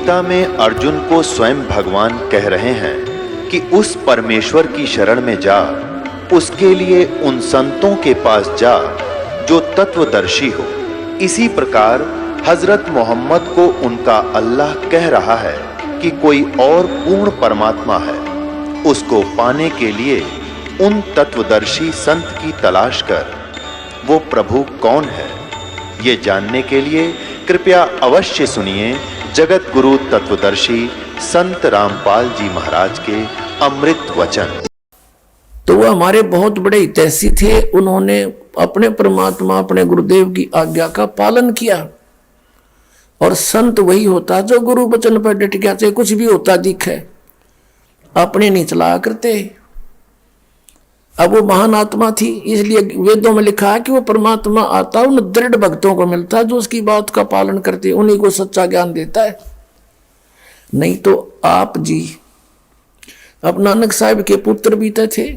गीता में अर्जुन को स्वयं भगवान कह रहे हैं कि उस परमेश्वर की शरण में जा, उसके लिए उन संतों के पास जा जो तत्वदर्शी हो। इसी प्रकार हजरत मोहम्मद को उनका अल्लाह कह रहा है कि कोई और पूर्ण परमात्मा है, उसको पाने के लिए उन तत्वदर्शी संत की तलाश कर। वो प्रभु कौन है, ये जानने के लिए कृपया अवश्य सुनिए जगत गुरु तत्वदर्शी संत रामपाल जी महाराज के अमृत वचन। तो वो हमारे बहुत बड़े हितैषी थे। उन्होंने अपने परमात्मा, अपने गुरुदेव की आज्ञा का पालन किया। और संत वही होता जो गुरु वचन पर डट गया, चाहे कुछ भी होता दिखे, अपने नहीं चलाया करते। अब वो महान आत्मा थी, इसलिए वेदों में लिखा है कि वो परमात्मा आता उन दृढ़ भक्तों को मिलता है जो उसकी बात का पालन करते, उन्हीं को सच्चा ज्ञान देता है। नहीं तो आप जी, अब नानक साहब के पुत्र भी तो थे,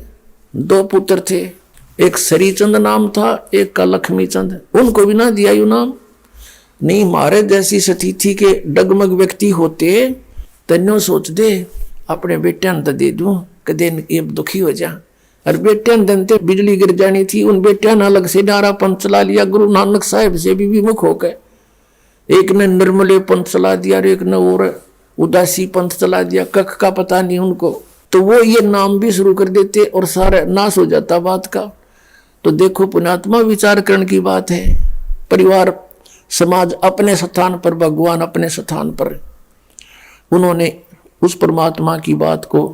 2 पुत्र थे, एक श्रीचंद नाम था, एक का लक्ष्मी चंद। उनको भी ना दिया यू नाम। नहीं, मारे जैसी स्थिति के डगमग व्यक्ति होते तन्यो सोच दे अपने बेटियां तो दे दूं, कदे ये दुखी हो जा। और बेटियां दिन बिजली गिर जानी थी, उन बेटियां ने अलग से नारा पंथ चला लिया। गुरु नानक साहब से भी विमुख होकर एक ने निर्मले पंथ चला दिया, एक ने और उदासी पंथ चला दिया, कख का पता नहीं उनको। तो वो ये नाम भी शुरू कर देते और सारा नाश हो जाता बात का। तो देखो पुण्यात्मा, विचारकरण की बात है। परिवार समाज अपने स्थान पर, भगवान अपने स्थान पर। उन्होंने उस परमात्मा की बात को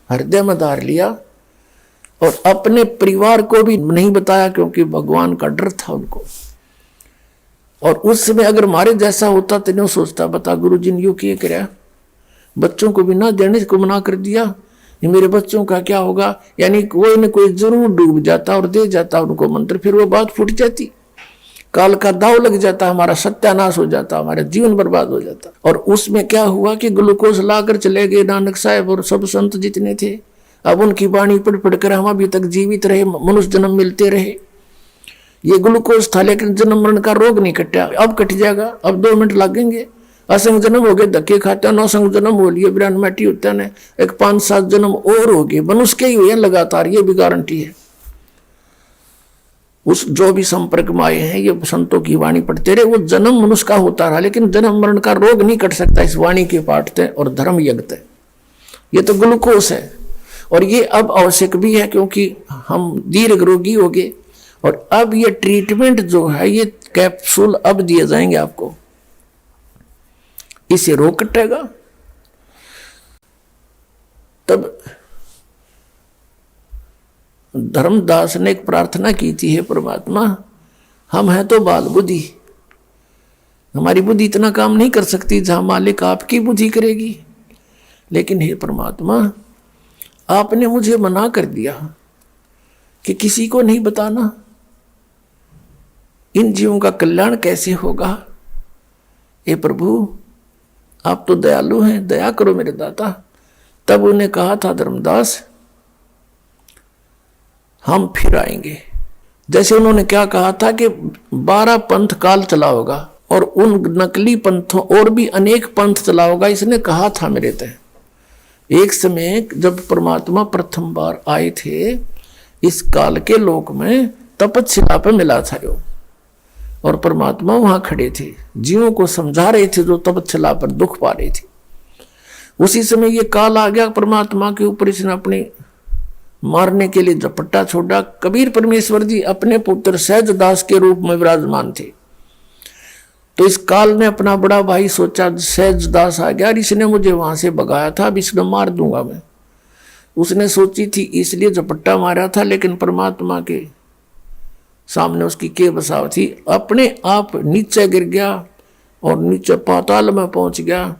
हृदय में धार लिया और अपने परिवार को भी नहीं बताया, क्योंकि भगवान का डर था उनको। और उस समय अगर हमारे जैसा होता तो नहीं सोचता, बता गुरु जी ने यूं किए कराया, बच्चों को भी ना देने को मना कर दिया, ये मेरे बच्चों का क्या होगा। यानी कोई न कोई जरूर डूब जाता और दे जाता उनको मंत्र, फिर वो बात फूट जाती, काल का दाव लग जाता, हमारा सत्यानाश हो जाता, हमारा जीवन बर्बाद हो जाता। और उसमें क्या हुआ कि ग्लूकोज लाकर चले गए नानक साहब और सब संत जितने थे। अब उनकी वाणी पढ़ पढ़ कर हम अभी तक जीवित रहे, मनुष्य जन्म मिलते रहे। ये ग्लूकोज था, लेकिन जन्म मरण का रोग नहीं कटा। अब कट जाएगा, अब 2 मिनट लगेंगे। असंग जन्म हो गए, धक्के खाते हैं, नौसंग जन्म हो लिए, बिरान मैटी होता है, एक 5-7 जन्म और हो गए, मनुष्य के ही हुए लगातार, ये भी गारंटी है। उस जो भी संपर्क में आए हैं, ये संतों की वाणी पढ़ते रहे, वो जन्म मनुष्य का होता रहा, लेकिन जन्म मरण का रोग नहीं कट सकता इस वाणी के पाठते और धर्म यज्ञ। ये तो ग्लूकोज है और ये अब आवश्यक भी है, क्योंकि हम दीर्घ रोगी हो गए। और अब ये ट्रीटमेंट जो है, ये कैप्सूल अब दिए जाएंगे आपको, इसे रोग कटेगा। तब धर्मदास ने एक प्रार्थना की थी, हे परमात्मा, हम हैं तो बाल बुद्धि, हमारी बुद्धि इतना काम नहीं कर सकती जहां मालिक आपकी बुद्धि करेगी। लेकिन हे परमात्मा, आपने मुझे मना कर दिया कि किसी को नहीं बताना, इन जीवों का कल्याण कैसे होगा। हे प्रभु, आप तो दयालु हैं, दया करो मेरे दाता। तब उन्हें कहा था धर्मदास, हम फिर आएंगे। जैसे उन्होंने क्या कहा था कि 12 पंथ काल चला होगा और उन नकली पंथों और भी अनेक पंथ चला होगा, इसने कहा था मेरे तय। एक समय जब परमात्मा प्रथम बार आए थे इस काल के लोक में, तपस्या पे मिला था यो, और परमात्मा वहां खड़े थे, जीवों को समझा रहे थे जो तपस्या पर दुख पा रहे थे। उसी समय ये काल आ गया परमात्मा के ऊपर, इसने अपने मारने के लिए झपट्टा छोड़ा। कबीर परमेश्वर जी अपने पुत्र सहज दास के रूप में विराजमान थे। तो इस काल ने अपना बड़ा भाई सोचा, सहज दास आ गया, इसने मुझे वहां से भगाया था, अब इसने मार दूंगा मैं। उसने सोची थी इसलिए झपट्टा मारा था, लेकिन परमात्मा के सामने उसकी के बसाव थी। अपने आप नीचे गिर गया और नीचे पाताल में पहुंच गया,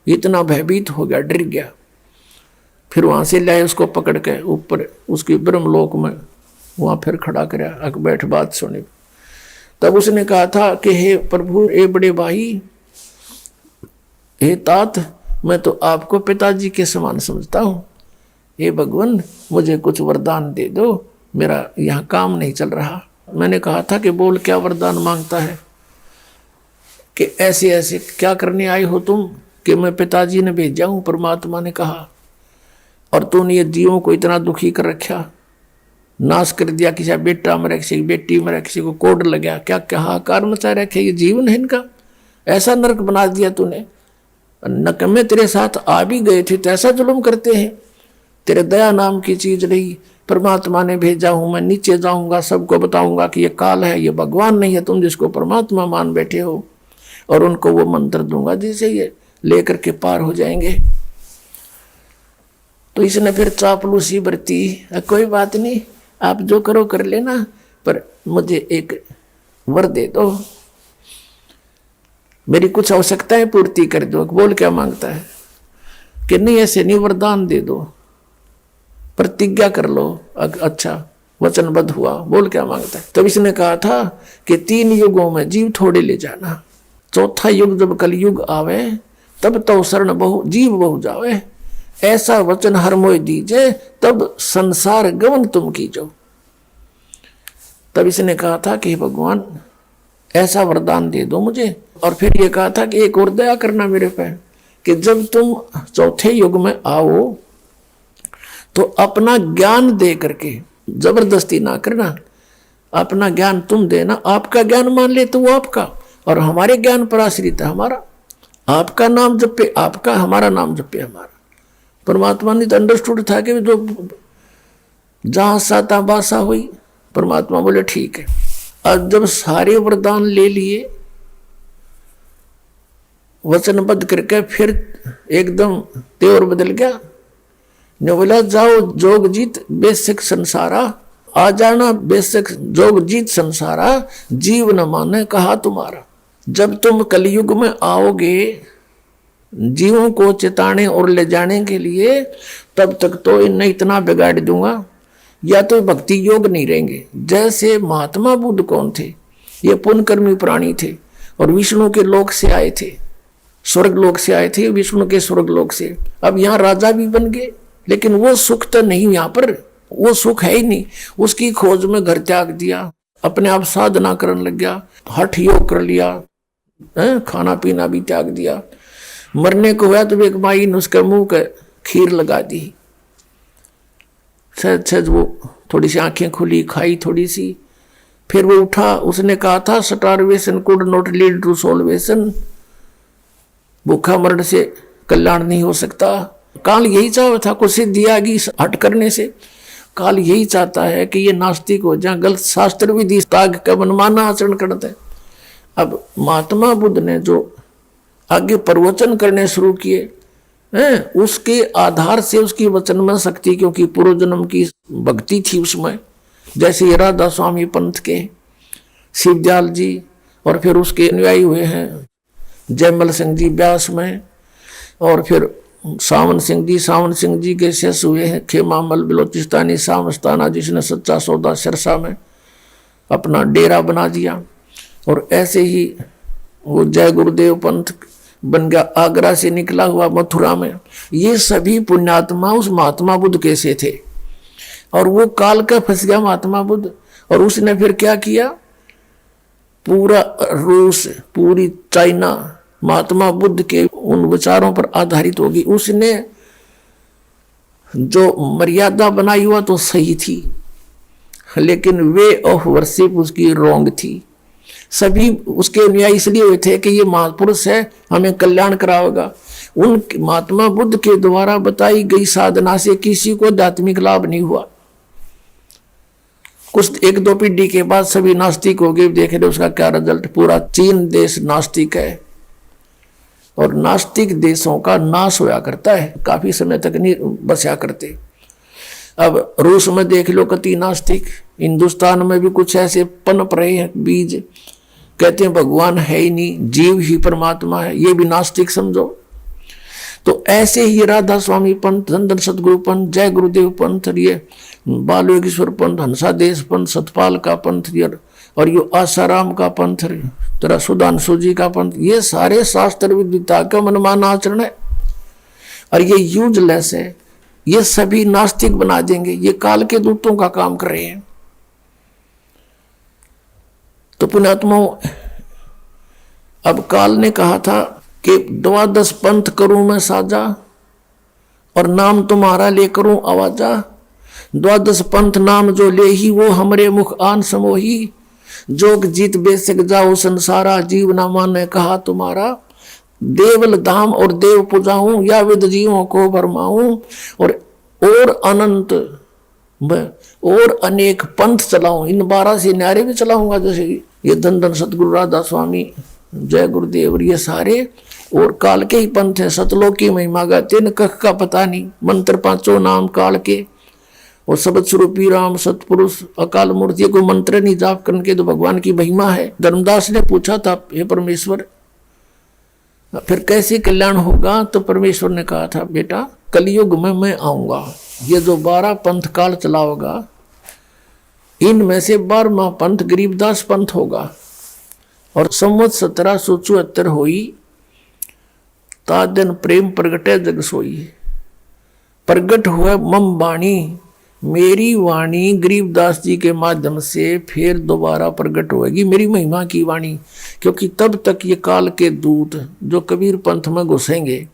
इतना भयभीत हो गया, डर गया। फिर वहां से लाए उसको पकड़ के ऊपर उसकी ब्रह्मलोक में, वहां फिर खड़ा कराया, अक बैठ बात सुने। तब उसने कहा था कि हे प्रभु, हे बड़े भाई, हे तात, मैं तो आपको पिताजी के समान समझता हूं। हे भगवान, मुझे कुछ वरदान दे दो, मेरा यहाँ काम नहीं चल रहा। मैंने कहा था कि बोल, क्या वरदान मांगता है, कि ऐसे ऐसे क्या करने आए हो तुम, कि मैं पिताजी ने भेजा हूं, परमात्मा ने कहा, और तूने ये जीवों को इतना दुखी कर रखा, नाश कर दिया, किसी बेटा मरा, किसी की बेटी मरा, किसी को कोड लगा, क्या क्या हाहाकार मचा रखे, ये जीवन है इनका, ऐसा नरक बना दिया तूने। नकमे तेरे साथ आ भी गए थे तो ऐसा जुल्म करते हैं, तेरे दया नाम की चीज रही, परमात्मा ने भेजा हूं, मैं नीचे जाऊंगा, सबको बताऊंगा कि ये काल है, ये भगवान नहीं है, तुम जिसको परमात्मा मान बैठे हो, और उनको वो मंत्र दूंगा जिसे ये लेकर के पार हो जाएंगे। तो इसने फिर चापलूसी बरती, कोई बात नहीं, आप जो करो कर लेना, पर मुझे एक वर दे दो, मेरी कुछ आवश्यकताएं पूर्ति कर दो। बोल क्या मांगता है कि नहीं ऐसे नहीं, वरदान दे दो, प्रतिज्ञा कर लो। अच्छा, वचनबद्ध हुआ। बोल क्या मांगता है? तब इसने कहा था कि 3 युगों में जीव थोड़े ले जाना, चौथा युग जब कल युग आवे तब तो शरण बहु जीव बहु जावे, ऐसा वचन हर मोय दीजे तब संसार गवन तुम कीजो। तब इसने कहा था कि भगवान ऐसा वरदान दे दो मुझे, और फिर ये कहा था कि एक और दया करना मेरे पे, कि जब तुम चौथे युग में आओ तो अपना ज्ञान दे करके, जबरदस्ती ना करना, अपना ज्ञान तुम देना, आपका ज्ञान मान ले तो वो आपका, और हमारे ज्ञान पर आश्रित है हमारा, आपका नाम जपे आपका, हमारा नाम जपे हमारा। परमात्मा ने तो अंडरस्टूड था कि जो जहां साता बासा हुई, परमात्मा बोले ठीक है। और जब सारे वरदान ले लिए वचनबद्ध करके, फिर एकदम तेवर बदल गया, ने बोला जाओ जोग जीत बेशक संसारा, आ जाना बेशक जोग जीत संसारा, जीव न माने कहा तुम्हारा। जब तुम कलयुग में आओगे जीवों को चिताने और ले जाने के लिए, तब तक तो इन्हें इतना बिगाड़ दूंगा, या तो भक्ति योग नहीं रहेंगे। जैसे महात्मा बुद्ध कौन थे? ये पुण्यकर्मी प्राणी थे, और विष्णु के लोक से आए थे, स्वर्ग लोक से आए थे, विष्णु के स्वर्ग लोक से। अब यहाँ राजा भी बन गए, लेकिन वो सुख तो नहीं, यहाँ पर वो सुख है ही नहीं। उसकी खोज में घर त्याग दिया, अपने आप साधना करने लग गया, हठ योग कर लिया, खाना पीना भी त्याग दिया। मरने को हुआ तो एक माई ने उसके मुंह के खीर लगा दी, सहज वो थोड़ी सी आंखें खुली, खाई थोड़ी सी, फिर वो उठा। उसने कहा था starvation could not lead to salvation, भूखा मरण से कल्याण नहीं हो सकता। काल यही चाहता था, कुछ सिद्धि आ गई हट करने से। काल यही चाहता है कि ये नास्तिक हो जाए, गलत शास्त्र विधि त्याग का मनमाना आचरण करते हैं। अब महात्मा बुद्ध ने जो आगे प्रवचन करने शुरू किए हैं, उसके आधार से उसकी वचन में शक्ति, क्योंकि पूर्व जन्म की भक्ति थी उसमें, जैसे ये राधा स्वामी पंथ के शिवदयाल जी, और फिर उसके अनुयायी हुए हैं जयमल सिंह जी ब्यास में, और फिर सावन सिंह जी के शिष्य हुए हैं खेमामल बलोचिस्तानी सामस्ताना, जिसने सच्चा सौदा सिरसा में अपना डेरा बना दिया। और ऐसे ही वो जय गुरुदेव पंथ बन गया, आगरा से निकला हुआ मथुरा में। ये सभी पुण्यात्मा उस महात्मा बुद्ध कैसे थे, और वो काल का फंस गया महात्मा बुद्ध। और उसने फिर क्या किया, पूरा रूस, पूरी चाइना महात्मा बुद्ध के उन विचारों पर आधारित होगी। उसने जो मर्यादा बनाई हुआ तो सही थी, लेकिन वे ऑफ वर्शिप उसकी रॉन्ग थी। सभी उसके अनुयायी इसलिए हुए थे कि ये महापुरुष है, हमें कल्याण कराएगा। उन महात्मा बुद्ध के द्वारा बताई गई साधना से किसी को आध्यात्मिक लाभ नहीं हुआ। कुछ 1-2 पीढ़ी के बाद सभी नास्तिक हो गए। देख रहे उसका क्या रिजल्ट, पूरा चीन देश नास्तिक है, और नास्तिक देशों का नाश होया करता है, काफी समय तक नहीं बचा करते। अब रूस में देख लो कति नास्तिक, हिंदुस्तान में भी कुछ ऐसे पनप रहे हैं बीज, कहते हैं भगवान है ही नहीं, जीव ही परमात्मा है, ये भी नास्तिक समझो। तो ऐसे ही राधा स्वामी पंथ, धन सतगुरु पंथ, जय गुरुदेव पंथ, ये बाल योगेश्वर पंथ, हंसादेश पंथ, सतपाल का पंथ, और ये आसाराम का पंथ, तेरा सुधांशु जी का पंथ, ये सारे शास्त्र विद्या का मनमाना आचरण है, और ये यूजलेस है। ये सभी नास्तिक बना देंगे, ये काल के दूतों का काम कर रहे हैं। तो पुण्यात्माओं, अब काल ने कहा था कि 12 पंथ करूं मैं साजा और नाम तुम्हारा ले करूं आवाजा। 12 पंथ नाम जो ले ही वो हमरे मुख आन समोही। जोग जीत बेसक जाओ संसारा जीव ना माने कहा तुम्हारा। देवल धाम और देव पूजाऊं या विद जीवों को भरमाऊं और अनंत और अनेक पंथ चलाऊं। इन 12 से न्यारे भी चलाऊंगा, जैसे ये धन धन सतगुरु राधा स्वामी जय गुरुदेव, ये सारे और काल के ही पंथ है। सतलोक की महिमा गाते न कख का पता नहीं, मंत्र 5 नाम काल के और सबद स्वरूपी राम सतपुरुष अकाल मूर्ति को मंत्र नहीं जाप करके तो भगवान की महिमा है। धर्मदास ने पूछा था, हे परमेश्वर फिर कैसे कल्याण होगा? तो परमेश्वर ने कहा था, बेटा कलयुग में मैं आऊंगा, ये जो 12 पंथ काल चलाओगा इनमें से 12वां पंथ गरीबदास पंथ होगा। और संवत 1774 हुई तादन प्रेम प्रगटे जग सोई। प्रगट हुआ मम वाणी, मेरी वाणी गरीबदास जी के माध्यम से फिर दोबारा प्रकट होगी, मेरी महिमा की वाणी। क्योंकि तब तक ये काल के दूत जो कबीर पंथ में घुसेंगे,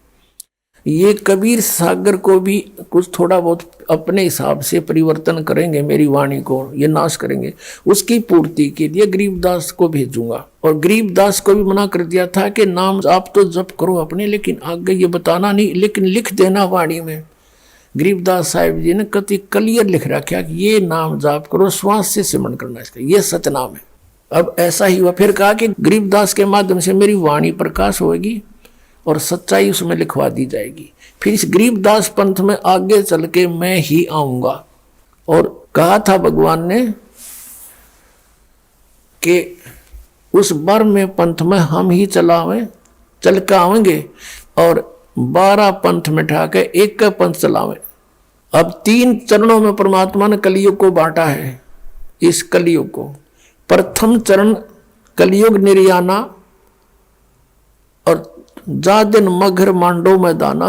ये कबीर सागर को भी कुछ थोड़ा बहुत अपने हिसाब से परिवर्तन करेंगे, मेरी वाणी को ये नाश करेंगे। उसकी पूर्ति के लिए गरीबदास को भेजूंगा। और गरीबदास को भी मना कर दिया था कि नाम आप तो जप करो अपने, लेकिन आगे ये बताना नहीं, लेकिन लिख देना वाणी में। गरीबदास साहिब जी ने कति क्लियर लिख रखा कि ये नाम जाप करो, श्वास से सिमरन करना इसका, ये सतनाम है। अब ऐसा ही हुआ। फिर कहा कि गरीबदास के माध्यम से मेरी वाणी प्रकाश होगी और सच्चाई उसमें लिखवा दी जाएगी। फिर इस गरीबदास पंथ में आगे चल के मैं ही आऊंगा। और कहा था भगवान ने कि उस बार में पंथ में हम ही चल के आवेंगे और 12 पंथ मिटा के एक का पंथ चलावे। अब 3 चरणों में परमात्मा ने कलयुग को बांटा है। इस कलयुग को प्रथम चरण कलयुग निर्याना और जा दिन मगर मांडो में दाना।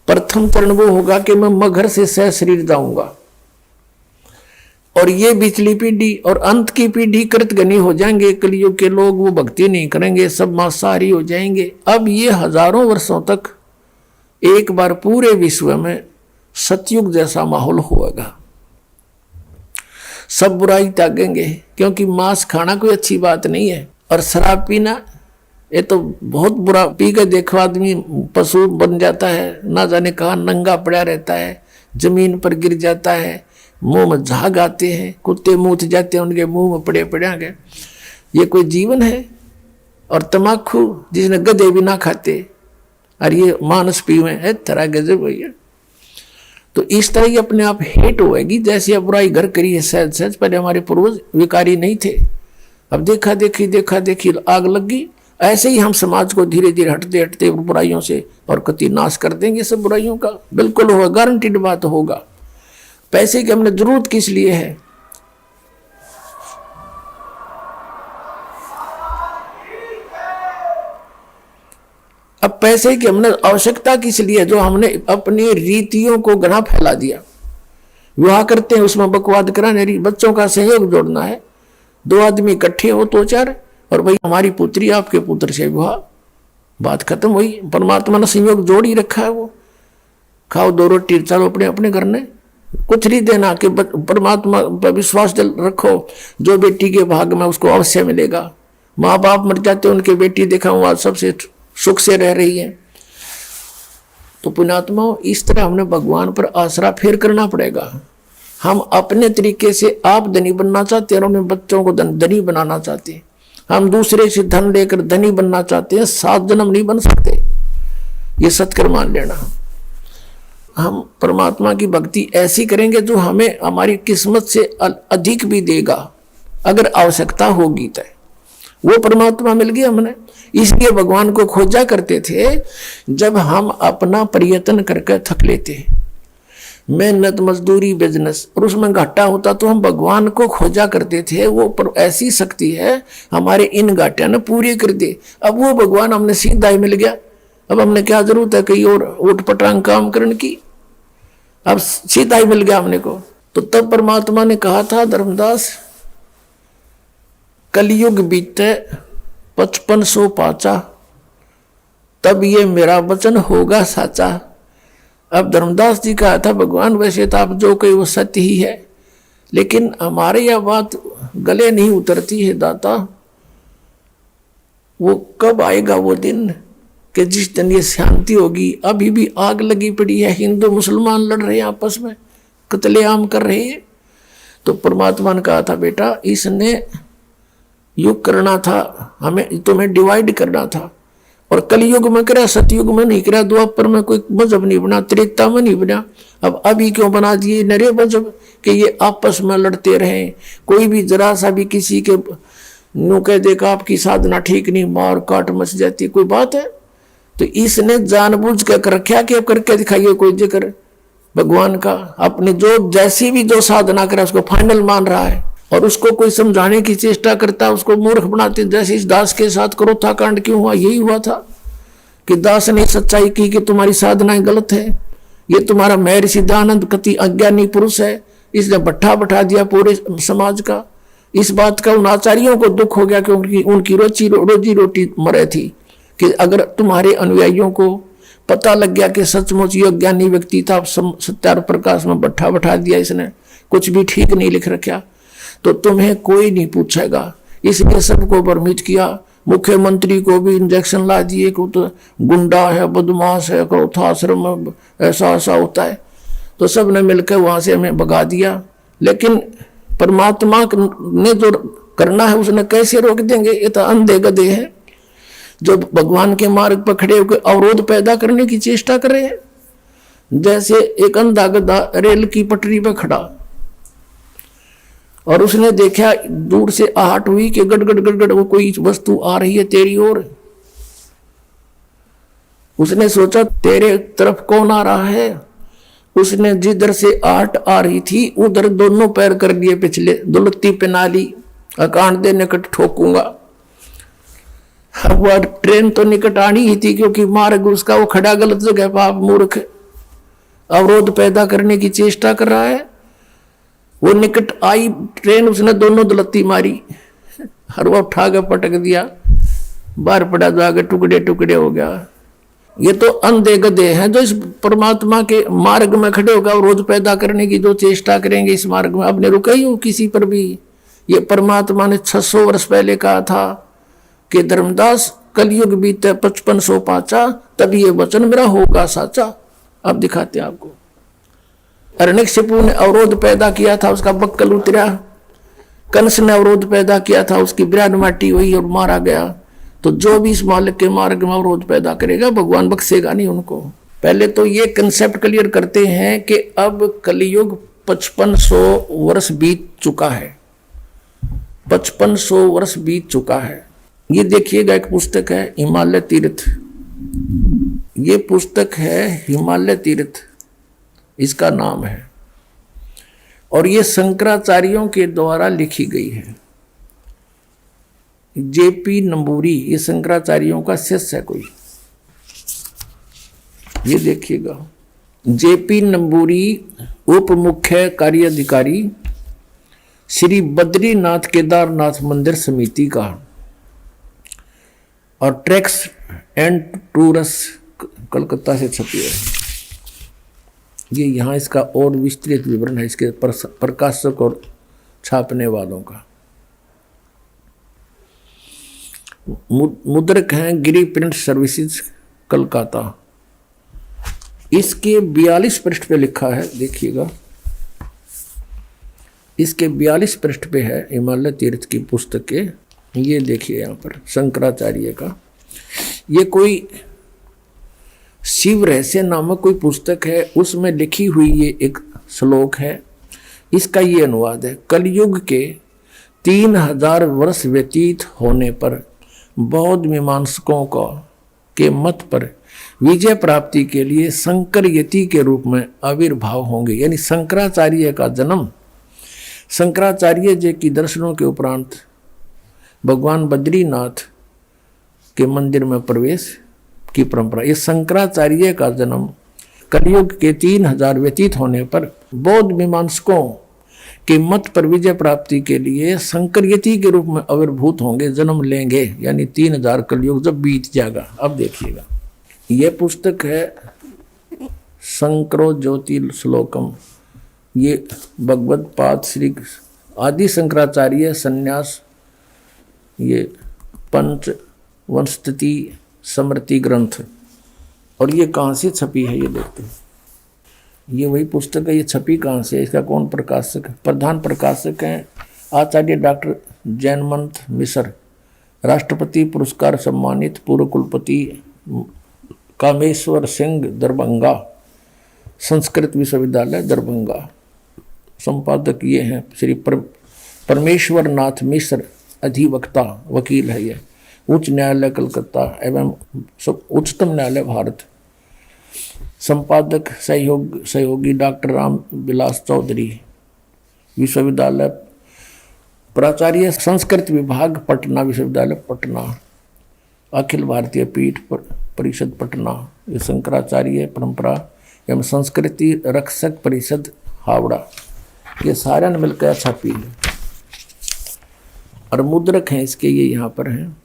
प्रथम चरण वो होगा कि मैं मगर से सह शरीर जाऊंगा और ये बिचली पीढ़ी और अंत की पीढ़ी कृतघ्नी हो जाएंगे। कलयुग के लोग वो भक्ति नहीं करेंगे, सब मांसाहारी हो जाएंगे। अब ये हजारों वर्षों तक एक बार पूरे विश्व में सतयुग जैसा माहौल होगा। सब बुराई त्यागेंगे, क्योंकि मांस खाना कोई अच्छी बात नहीं है। और शराब पीना ये तो बहुत बुरा, पी के देखो आदमी पशु बन जाता है, ना जाने कहाँ नंगा पड़ा रहता है, जमीन पर गिर जाता है, मुंह में झाग आते हैं, कुत्ते मूत जाते हैं उनके मुंह में पड़े पड़े। ये कोई जीवन है? और तमाकू जिसने गधे भी ना खाते और ये मानस पीवे है, तरह गजब भैया। तो इस तरह ही अपने आप हेट होएगी। जैसे अब बुराई घर करी है सहज सहज, पहले हमारे पूर्वज विकारी नहीं थे, अब देखा देखी आग लग गई। ऐसे ही हम समाज को धीरे धीरे हटते बुराइयों से और कति नाश कर देंगे सब बुराइयों का। बिल्कुल होगा, गारंटीड बात होगा। पैसे की हमने जरूरत किस लिए है? अब पैसे की हमने आवश्यकता किस लिए? जो हमने अपनी रीतियों को घना फैला दिया। विवाह करते हैं उसमें बकवाद कराने, बच्चों का सहयोग जोड़ना है। 2 आदमी इकट्ठे हो तो 4 और भाई हमारी पुत्री आपके पुत्र से विवाह, बात खत्म हुई। परमात्मा ने संयोग जोड़ ही रखा है। वो खाओ 2 रोटी चलो अपने अपने घर ने, कुछ नहीं देना कि परमात्मा पर विश्वास रखो, जो बेटी के भाग में उसको अवश्य मिलेगा। माँ बाप मर जाते उनके बेटी देखा हुआ आज सबसे सुख से रह रही है। तो पुण्यात्माओं, इस तरह हमने भगवान पर आसरा फेर करना पड़ेगा। हम अपने तरीके से आप धनी बनना चाहते हैं और अपने बच्चों को धनी बनाना चाहते हैं। हम दूसरे से धन लेकर धनी बनना चाहते हैं, 7 जन्म नहीं बन सकते, ये सत्कर मान लेना। हम परमात्मा की भक्ति ऐसी करेंगे जो हमें हमारी किस्मत से अधिक भी देगा, अगर आवश्यकता होगी तो। वो परमात्मा मिल गया हमने, इसलिए भगवान को खोजा करते थे। जब हम अपना प्रयत्न करके थक लेते, मेहनत मजदूरी बिजनेस, और उसमें घाटा होता तो हम भगवान को खोजा करते थे। वो ऐसी शक्ति है हमारे इन घाटिया ने पूरी कर दे। अब वो भगवान हमने सीधा ही मिल गया, अब हमने क्या जरूरत है कहीं और उठ पटांग काम करने की, अब सीधा ही मिल गया हमने को। तो तब परमात्मा ने कहा था, धर्मदास कलयुग बीते 5500 पाचा तब ये मेरा वचन होगा साचा। अब धर्मदास जी कहा था भगवान वैसे तो आप जो कहे वो सत्य ही है, लेकिन हमारे यह बात गले नहीं उतरती है दाता। वो कब आएगा वो दिन कि जिस दिन ये शांति होगी। अभी भी आग लगी पड़ी है, हिंदू मुसलमान लड़ रहे हैं आपस में, कत्लेआम कर रहे हैं। तो परमात्मा ने कहा था बेटा इसने युग करना था, हमें तुम्हें डिवाइड करना था। और कलयुग में करा, सतयुग में नहीं करा, द्वापर में कोई मजहब नहीं बना, त्रेता में नहीं बना। अब अभी क्यों बना दिए नरे मजहब कि ये आपस में लड़ते रहे। कोई भी जरा सा भी किसी के नो कह देगा आपकी साधना ठीक नहीं, मार काट मच जाती, कोई बात है। तो इसने जानबूझ कर रखा कि अब करके दिखाइए कोई जिक्र भगवान का। अपने जो जैसी भी जो साधना करे उसको फाइनल मान रहा है, और उसको कोई समझाने की चेष्टा करता है उसको मूर्ख बनाते। जैसे इस दास के साथ क्रोथा कांड क्यों हुआ, यही हुआ था कि दास ने सच्चाई की कि तुम्हारी साधनाएं गलत है, ये तुम्हारा महर्षि सिद्धानंद कति अज्ञानी पुरुष है, इसने भट्ठा बैठा दिया पूरे समाज का। इस बात का उन आचार्यों को दुख हो गया कि उनकी रोजी रोटी मरे थी कि अगर तुम्हारे अनुयायियों को पता लग गया कि सचमुच ये ज्ञानी व्यक्ति था, सत्यार प्रकाश में भट्ठा बैठा दिया इसने, कुछ भी ठीक नहीं लिख रखा, तो तुम्हें कोई नहीं पूछेगा। इसलिए सबको भ्रमित किया। मुख्यमंत्री को भी इंजेक्शन ला दिए कि तो गुंडा है, बदमाश है, क्रोधाश्रम में ऐसा ऐसा होता है। तो सब ने मिलकर वहां से हमें भगा दिया। लेकिन परमात्मा ने जो करना है उसने कैसे रोक देंगे। ये तो अंधे गधे हैं जो भगवान के मार्ग पर खड़े होकर अवरोध पैदा करने की चेष्टा कर रहे हैं। जैसे एक अंधा गधा रेल की पटरी पर खड़ा और उसने देखा दूर से आहट हुई कि गड़गड़ गड़गड़ वो कोई वस्तु आ रही है तेरी ओर। उसने सोचा तेरे तरफ कौन आ रहा है। उसने जिधर से आहट आ रही थी उधर दोनों पैर कर लिए पिछले, दुलत्ती पे नाली, अकांड दे निकट ठोकूंगा। अब वह ट्रेन तो निकट आनी ही थी क्योंकि मार्ग उसका वो खड़ा गलत जगह पर, आप मूर्ख अवरोध पैदा करने की चेष्टा कर रहा है। वो निकट आई ट्रेन, उसने दोनों दुलत्ती मारी, हर वो उठा के पटक दिया, बाहर पड़ा जाकर टुकड़े टुकड़े हो गया। ये तो अंधे गधे हैं जो इस परमात्मा के मार्ग में खड़े होगा अवरोध पैदा करने की जो चेष्टा करेंगे इस मार्ग में। अब ने रुका ही हो किसी पर भी। ये परमात्मा ने 600 वर्ष पहले कहा था कि धर्मदास कलयुग बीते 5500 पाचा, तब ये वचन मेरा होगा साचा। अब दिखाते हैं आपको। हिरण्यकशिपु ने अवरोध पैदा किया था, उसका बक्कल उतरा। कंस ने अवरोध पैदा किया था, उसकी बिरान माटी हुई और मारा गया। तो जो भी इस मालिक के मार्ग में अवरोध पैदा करेगा भगवान बख्शेगा नहीं उनको। पहले तो ये कंसेप्ट क्लियर करते हैं कि अब कलयुग 5500 वर्ष बीत चुका है। 5500 वर्ष बीत चुका है। ये देखिएगा एक पुस्तक है हिमालय तीर्थ, ये पुस्तक है हिमालय तीर्थ इसका नाम है, और ये शंकराचार्यों के द्वारा लिखी गई है। जेपी नंबूरी ये शंकराचार्यों का शिष्य है कोई। ये देखिएगा जेपी नंबूरी उप मुख्य कार्याधिकारी श्री बद्रीनाथ केदारनाथ मंदिर समिति का, और ट्रैक्स एंड टूरस कलकत्ता से छपी है। ये यहाँ इसका और विस्तृत विवरण है इसके प्रकाशक और छापने वालों का। मुद्रक हैं गिरी प्रिंट सर्विसेज कलकत्ता। इसके 42 पृष्ठ पे लिखा है, देखिएगा इसके 42 पृष्ठ पे है हिमालय तीर्थ की पुस्तक के। ये देखिए यहाँ पर शंकराचार्य का, ये कोई शिव रहस्य नामक कोई पुस्तक है, उसमें लिखी हुई ये एक श्लोक है। इसका ये अनुवाद है। कलयुग के 3000 वर्ष व्यतीत होने पर बौद्ध मीमांसकों का के मत पर विजय प्राप्ति के लिए शंकर यति के रूप में आविर्भाव होंगे। यानी शंकराचार्य का जन्म, शंकराचार्य जी की दर्शनों के उपरांत भगवान बद्रीनाथ के मंदिर में प्रवेश की परंपरा। ये शंकराचार्य का जन्म कलयुग के 3000 व्यतीत होने पर बौद्ध मीमांसकों के मत पर विजय प्राप्ति के लिए शंकर यति के रूप में आविर्भूत होंगे, जन्म लेंगे। यानी 3000 कलयुग जब बीत जाएगा। अब देखिएगा ये पुस्तक है शंकरो ज्योति श्लोकम। ये भगवत पाद श्री आदि शंकराचार्य संन्यास, ये पंच वंशति स्मृति ग्रंथ। और ये कहाँ से छपी है ये देखते हैं। ये वही पुस्तक है। ये छपी कहाँ से, इसका कौन प्रकाशक है? प्रधान प्रकाशक हैं आचार्य डॉक्टर जैनमंत मिश्र, राष्ट्रपति पुरस्कार सम्मानित पूर्व कुलपति कामेश्वर सिंह दरभंगा, संस्कृत विश्वविद्यालय दरभंगा। संपादक ये हैं श्री परमेश्वर नाथ मिश्र, अधिवक्ता वकील है ये, उच्च न्यायालय कलकत्ता एवं उच्चतम न्यायालय भारत। संपादक सहयोगी डॉक्टर राम विलास चौधरी, विश्वविद्यालय प्राचार्य संस्कृत विभाग पटना, विश्वविद्यालय पटना, अखिल भारतीय पीठ परिषद पटना, ये शंकराचार्य परंपरा एवं संस्कृति रक्षक परिषद हावड़ा। ये सारे ने मिलकर छापी है और मुद्रक हैं इसके, ये यहाँ पर हैं।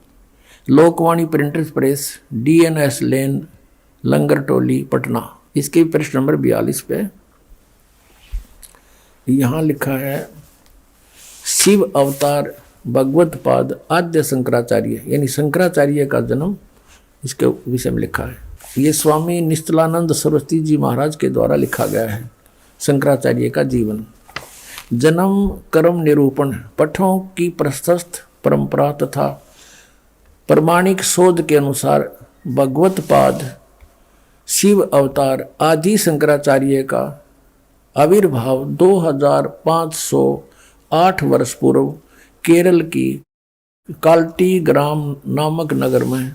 लोकवाणी प्रिंटर्स प्रेस, DNS लेन, लंगर टोली, पटना। इसके पृष्ठ नंबर 42 पे यहाँ लिखा है शिव अवतार भगवत पाद आद्य शंकराचार्य, यानी शंकराचार्य का जन्म इसके विषय में लिखा है। ये स्वामी निश्चलानंद सरस्वती जी महाराज के द्वारा लिखा गया है। शंकराचार्य का जीवन, जन्म, कर्म निरूपण, पठों की प्रशस्त परंपरा तथा प्रमाणिक शोध के अनुसार भगवत पाद शिव अवतार आदि शंकराचार्य का आविर्भाव 2508 वर्ष पूर्व केरल की काल्टी ग्राम नामक नगर में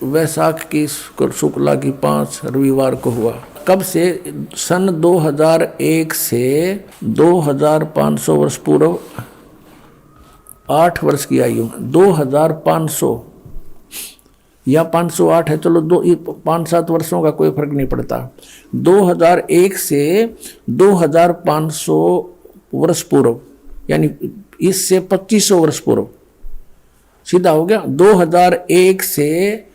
वैशाख की शुक्ला की 5 रविवार को हुआ। कब से? सन 2001 से 2500 वर्ष पूर्व 8 वर्ष की आयु में 2500 या 508 है, चलो 5-7 वर्षों का कोई फर्क नहीं पड़ता। 2001 से 2500 वर्ष पूर्व, यानी इससे 2500 वर्ष पूर्व, सीधा हो गया। 2001 से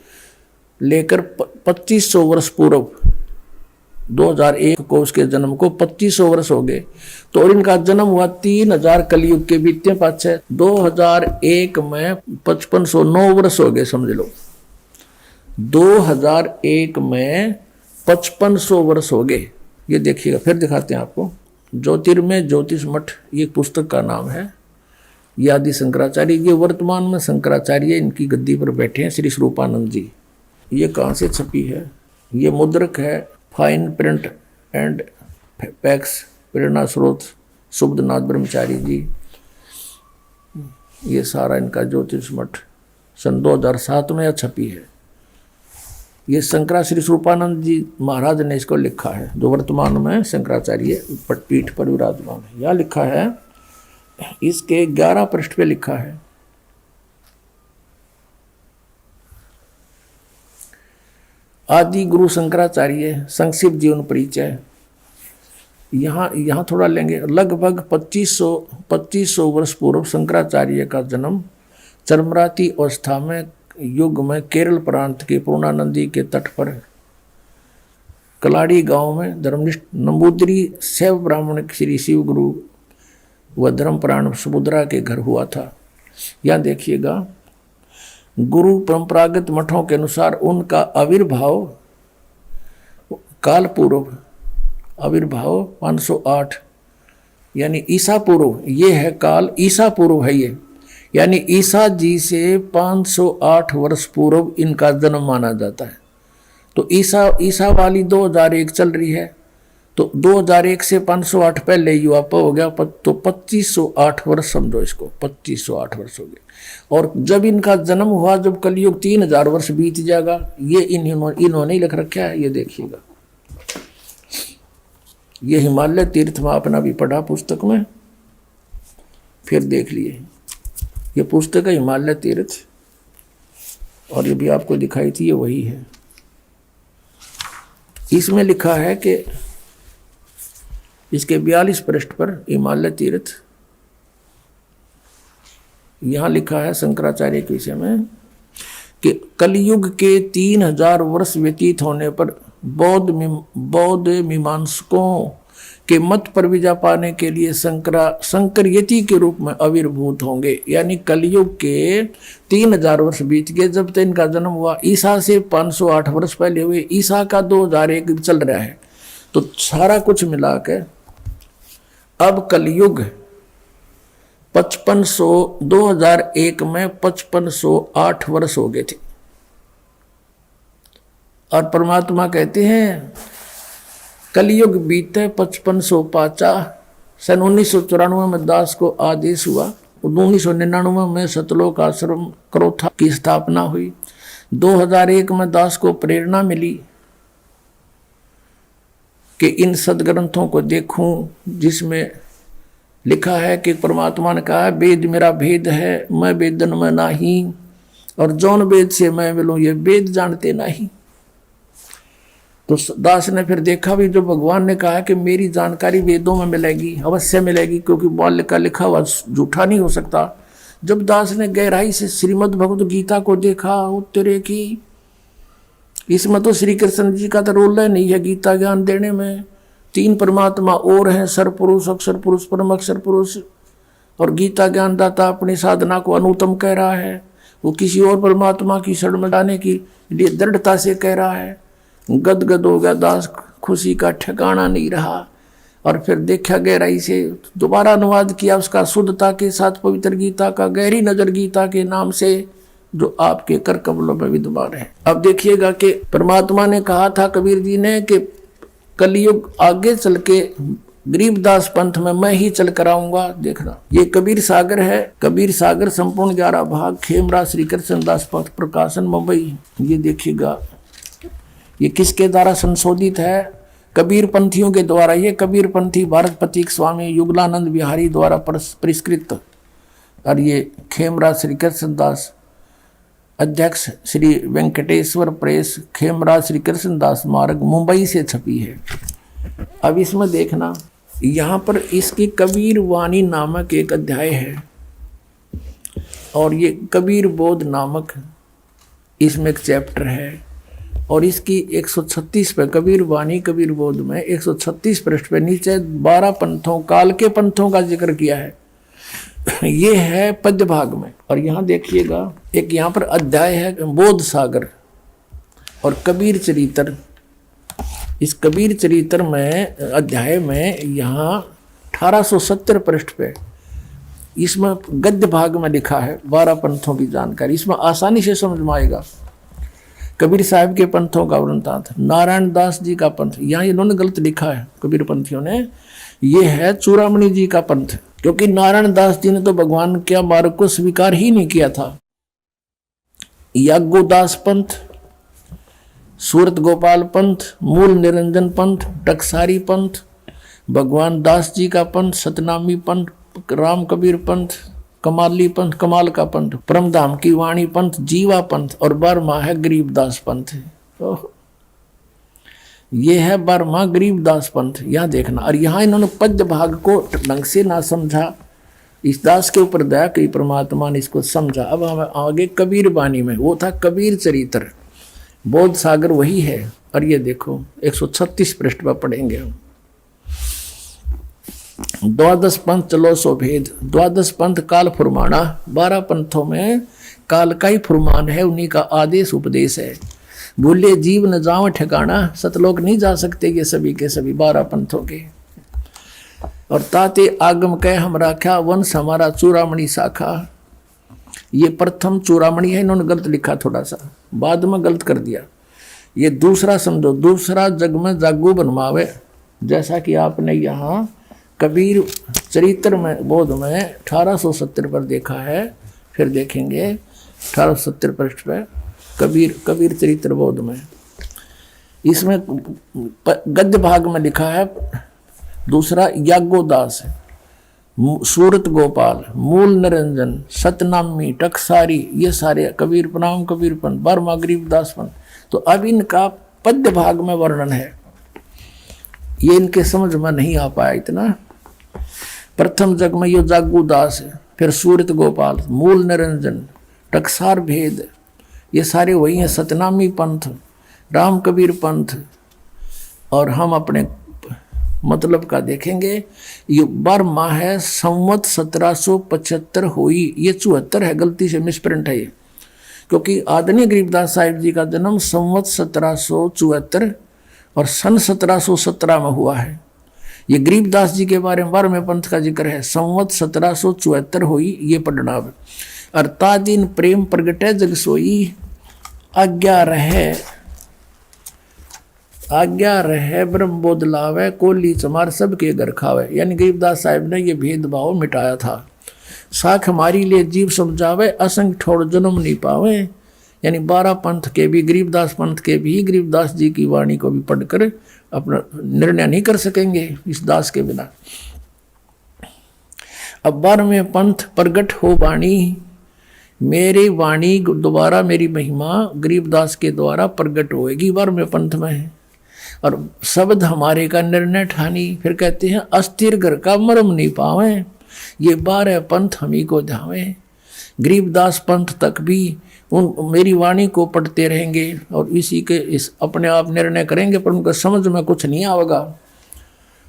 लेकर 2500 वर्ष पूर्व, 2001 को उसके जन्म को 2500 वर्ष हो गए। तो और इनका जन्म हुआ 3000 कलयुग के बीतने पाछे 2001 में 5509 वर्ष हो गए, समझ लो। 2001 में 5500 वर्ष हो गए। ये देखिएगा, फिर दिखाते हैं आपको। ज्योतिर्मय ज्योतिष मठ ये पुस्तक का नाम है। ये आदि शंकराचार्य, ये वर्तमान में शंकराचार्य इनकी गद्दी पर बैठे हैं, श्री स्वरूपानंद जी। ये कहाँ से छपी है? ये मुद्रक है फाइन प्रिंट एंड पैक्स, प्रेरणा स्रोत सुब्धनाथ ब्रह्मचारी जी। ये सारा इनका ज्योतिष मठ सन 2007 में छपी है। ये शंकरा श्री स्वरूपानंद जी महाराज ने इसको लिखा है, जो वर्तमान में शंकराचार्य पीठ पर विराजमान है। यह लिखा है, इसके 11 पृष्ठ पे लिखा है, आदि गुरु शंकराचार्य संक्षिप्त जीवन परिचय। यहाँ थोड़ा लेंगे। लगभग 2500 वर्ष पूर्व शंकराचार्य का जन्म चरमराती अवस्था में युग में केरल प्रांत के पूर्णानंदी के तट पर कलाड़ी गांव में धर्मनिष्ठ नंबूदरी शैव ब्राह्मण श्री शिव गुरु व धर्मप्राण सुभद्रा के घर हुआ था। यहाँ देखिएगा, गुरु परंपरागत मठों के अनुसार उनका आविर्भाव काल पूर्व, आविर्भाव 508 यानी ईसा पूर्व, ये है काल ईसा पूर्व है ये, यानी ईसा जी से 508 वर्ष पूर्व इनका जन्म माना जाता है। तो ईसा वाली 2001 चल रही है, तो 2001 से 508 पहले युवाप हो गया, तो 2508 वर्ष समझो इसको, 2508 वर्ष हो गए। और जब इनका जन्म हुआ, जब कलयुग 3000 वर्ष बीत जाएगा, ये इन्होंने ही लिख रखा है। ये देखिएगा, ये हिमालय तीर्थ में अपना भी पढ़ा पुस्तक में, फिर देख लिए। ये पुस्तक है हिमालय तीर्थ, और ये भी आपको दिखाई थी, ये वही है। इसमें लिखा है कि इसके 42 पृष्ठ पर हिमालय तीर्थ, यहाँ लिखा है शंकराचार्य के विषय में, कि कलयुग के 3000 वर्ष व्यतीत होने पर बौद्ध मीमांसकों के मत पर विजय पाने के लिए शंकर यति के रूप में आविर्भूत होंगे। यानी कलयुग के 3000 वर्ष बीत गए जब तक इनका जन्म हुआ। ईसा से 508 वर्ष पहले हुए, ईसा का 2001 चल रहा है, तो सारा कुछ मिला के अब कलयुग 2001 में 5508 वर्ष हो गए थे। और परमात्मा कहते हैं कलयुग बीते 5505। सन 1994 में दास को आदेश हुआ, 1999 में सतलोक आश्रम क्रोथा की स्थापना हुई, 2001 में दास को प्रेरणा मिली कि इन सदग्रंथों को देखूं जिसमें लिखा है कि परमात्मा ने कहा है वेद मेरा भेद है, मैं वेदन में नहीं, और जौन वेद से मैं मिलूं ये वेद जानते नहीं। तो दास ने फिर देखा भी जो भगवान ने कहा कि मेरी जानकारी वेदों में मिलेगी, अवश्य मिलेगी, क्योंकि बाल्य का लिखा हुआ झूठा नहीं हो सकता। जब दास ने गहराई से श्रीमद् भगवद गीता को देखा, उत्तरे की इसमें तो श्री कृष्ण जी का तो रोल नहीं है गीता ज्ञान देने में। 3 परमात्मा और हैं, सरपुरुष, अक्षर पुरुष, परम अक्षर पुरुष, और गीता ज्ञानदाता अपनी साधना को अनुत्तम कह रहा है। वो किसी और परमात्मा की शरण में जाने की लिए दृढ़ता से कह रहा है। गदगद हो गया दास, खुशी का ठिकाना नहीं रहा। और फिर देखा गहराई से, दोबारा अनुवाद किया उसका शुद्धता के साथ पवित्र गीता का, गहरी नजर गीता के नाम से, जो आपके कर कमलों में विद्यमान है। अब देखिएगा कि परमात्मा ने कहा था कबीर जी ने कि कलयुग आगे चल के गरीबदास पंथ में मैं ही चल कर आऊंगा। देखना ये कबीर सागर है, कबीर सागर संपूर्ण 11 भाग, खेमरा श्री कृष्ण दास पथ प्रकाशन मुंबई। ये देखिएगा ये किसके द्वारा संशोधित है? कबीर पंथियों के द्वारा। ये कबीर पंथी भारत प्रतीक स्वामी युगलानंद बिहारी द्वारा परिष्कृत। और ये खेमरा श्री कृष्ण दास अध्यक्ष श्री वेंकटेश्वर प्रेस, खेमरा श्री कृष्ण दास मार्ग, मुंबई से छपी है। अब इसमें देखना यहाँ पर इसकी कबीर वाणी नामक एक अध्याय है, और ये कबीर बोध नामक इसमें एक चैप्टर है। और इसकी 136 पे कबीर वाणी कबीर बोध में 136 पृष्ठ पे नीचे 12 पंथों, काल के पंथों का जिक्र किया है। ये है पद्य भाग में। और यहाँ देखिएगा एक यहाँ पर अध्याय है बोध सागर और कबीर चरित्र। इस कबीर चरित्र में अध्याय में यहाँ 1870 पृष्ठ पे इसमें गद्य भाग में लिखा है 12 पंथों की जानकारी। इसमें आसानी से समझ में आएगा। कबीर साहब के पंथों का वृंतांत, नारायण दास जी का पंथ, यहाँ इन्होंने गलत लिखा है कबीर पंथियों ने, ये है चूड़ामणि जी का पंथ, क्योंकि नारायण दास जी ने तो भगवान के मार्ग को स्वीकार ही नहीं किया था। याज्ञोदास पंथ, सूरत गोपाल पंथ, मूल निरंजन पंथ, टकसारी पंथ, भगवान दास जी का पंथ, सतनामी पंथ, राम कबीर पंथ, कमाली पंथ, कमाल का पंथ, परमधाम की वाणी पंथ, जीवा पंथ, और 12वां है गरीबदास पंथ। ये है 12वां गरीबदास पंथ। यहाँ देखना। और यहाँ इन्होंने पद्य भाग को ढंग से ना समझा, इस दास के ऊपर दया की परमात्मा ने इसको समझा। अब हम आगे कबीर वाणी में, वो था कबीर चरित्र, बोध सागर वही है। और ये देखो 136 पृष्ठ पर पढ़ेंगे हम। 12 पंथ चलो सो भेद, 12 पंथ काल फुरमाना। 12 पंथों में काल का ही फुरमान है, उन्हीं का आदेश उपदेश है। भूले जीव न जाओ ठिकाना, सतलोक नहीं जा सकते ये सभी के सभी 12 पंथों के। और ताते आगम कह हम राख्या, वंश हमारा चूड़ामणि शाखा। ये प्रथम चूड़ामणि है, इन्होंने गलत लिखा, थोड़ा सा बाद में गलत कर दिया। ये दूसरा समझो, दूसरा जग में जागू बनवावे। जैसा कि आपने यहाँ कबीर चरित्र में बोध में 1870 पर देखा है, फिर देखेंगे 1870 पृष्ठ पर कबीर चरित्र बोध में। इसमें गद्य भाग में लिखा है दूसरा याज्ञोदास, सूरत गोपाल, मूल निरंजन, सतनामी, टकसारी, ये सारे कबीर प्रणाम कबीर पंथ, 12वां गरीबदास पंथ। तो अब इनका पद्य भाग में वर्णन है, ये इनके समझ में नहीं आ पाया इतना। प्रथम जग में यो जागू दास है, फिर सूरत गोपाल, मूल निरंजन, टकसार भेद, ये सारे वही हैं, सतनामी पंथ, राम कबीर पंथ। और हम अपने मतलब का देखेंगे, ये 12 माह है, संवत 1775 हुई, ये 74 है, गलती से मिसप्रिंट है ये, क्योंकि आदरणीय गरीबदास साहिब जी का जन्म संवत 1774 और सन 1717 में हुआ है। ये गरीबदास जी के बारे में 12वें पंथ का जिक्र है, संवत 1774 हुई, ये पढ़ना। अरता दिन प्रेम प्रगटे जग सोई, आज्ञा रहे ब्रह्म बोध लावे, कोली चमार सबके घर खावे। यानी गरीबदास साहिब ने ये भेदभाव मिटाया था। साख हमारी लिए जीव समझावे, असंग ठोड़ जन्म नहीं पावे। यानी 12 पंथ के भी, गरीबदास पंथ के भी गरीबदास जी की वाणी को भी पढ़कर अपना निर्णय नहीं कर सकेंगे इस दास के बिना। अब 12वें पंथ प्रगट हो वाणी, मेरी वाणी दोबारा, मेरी महिमा गरीबदास के द्वारा प्रगट होएगी 12वें पंथ में है। और शब्द हमारे का निर्णय ठानी। फिर कहते हैं अस्थिर घर का मरम नहीं पावे, ये 12 पंथ हम ही को ध्यावे। गरीबदास पंथ तक भी उन मेरी वाणी को पढ़ते रहेंगे और इसी के इस अपने आप निर्णय करेंगे, पर उनका समझ में कुछ नहीं आएगा।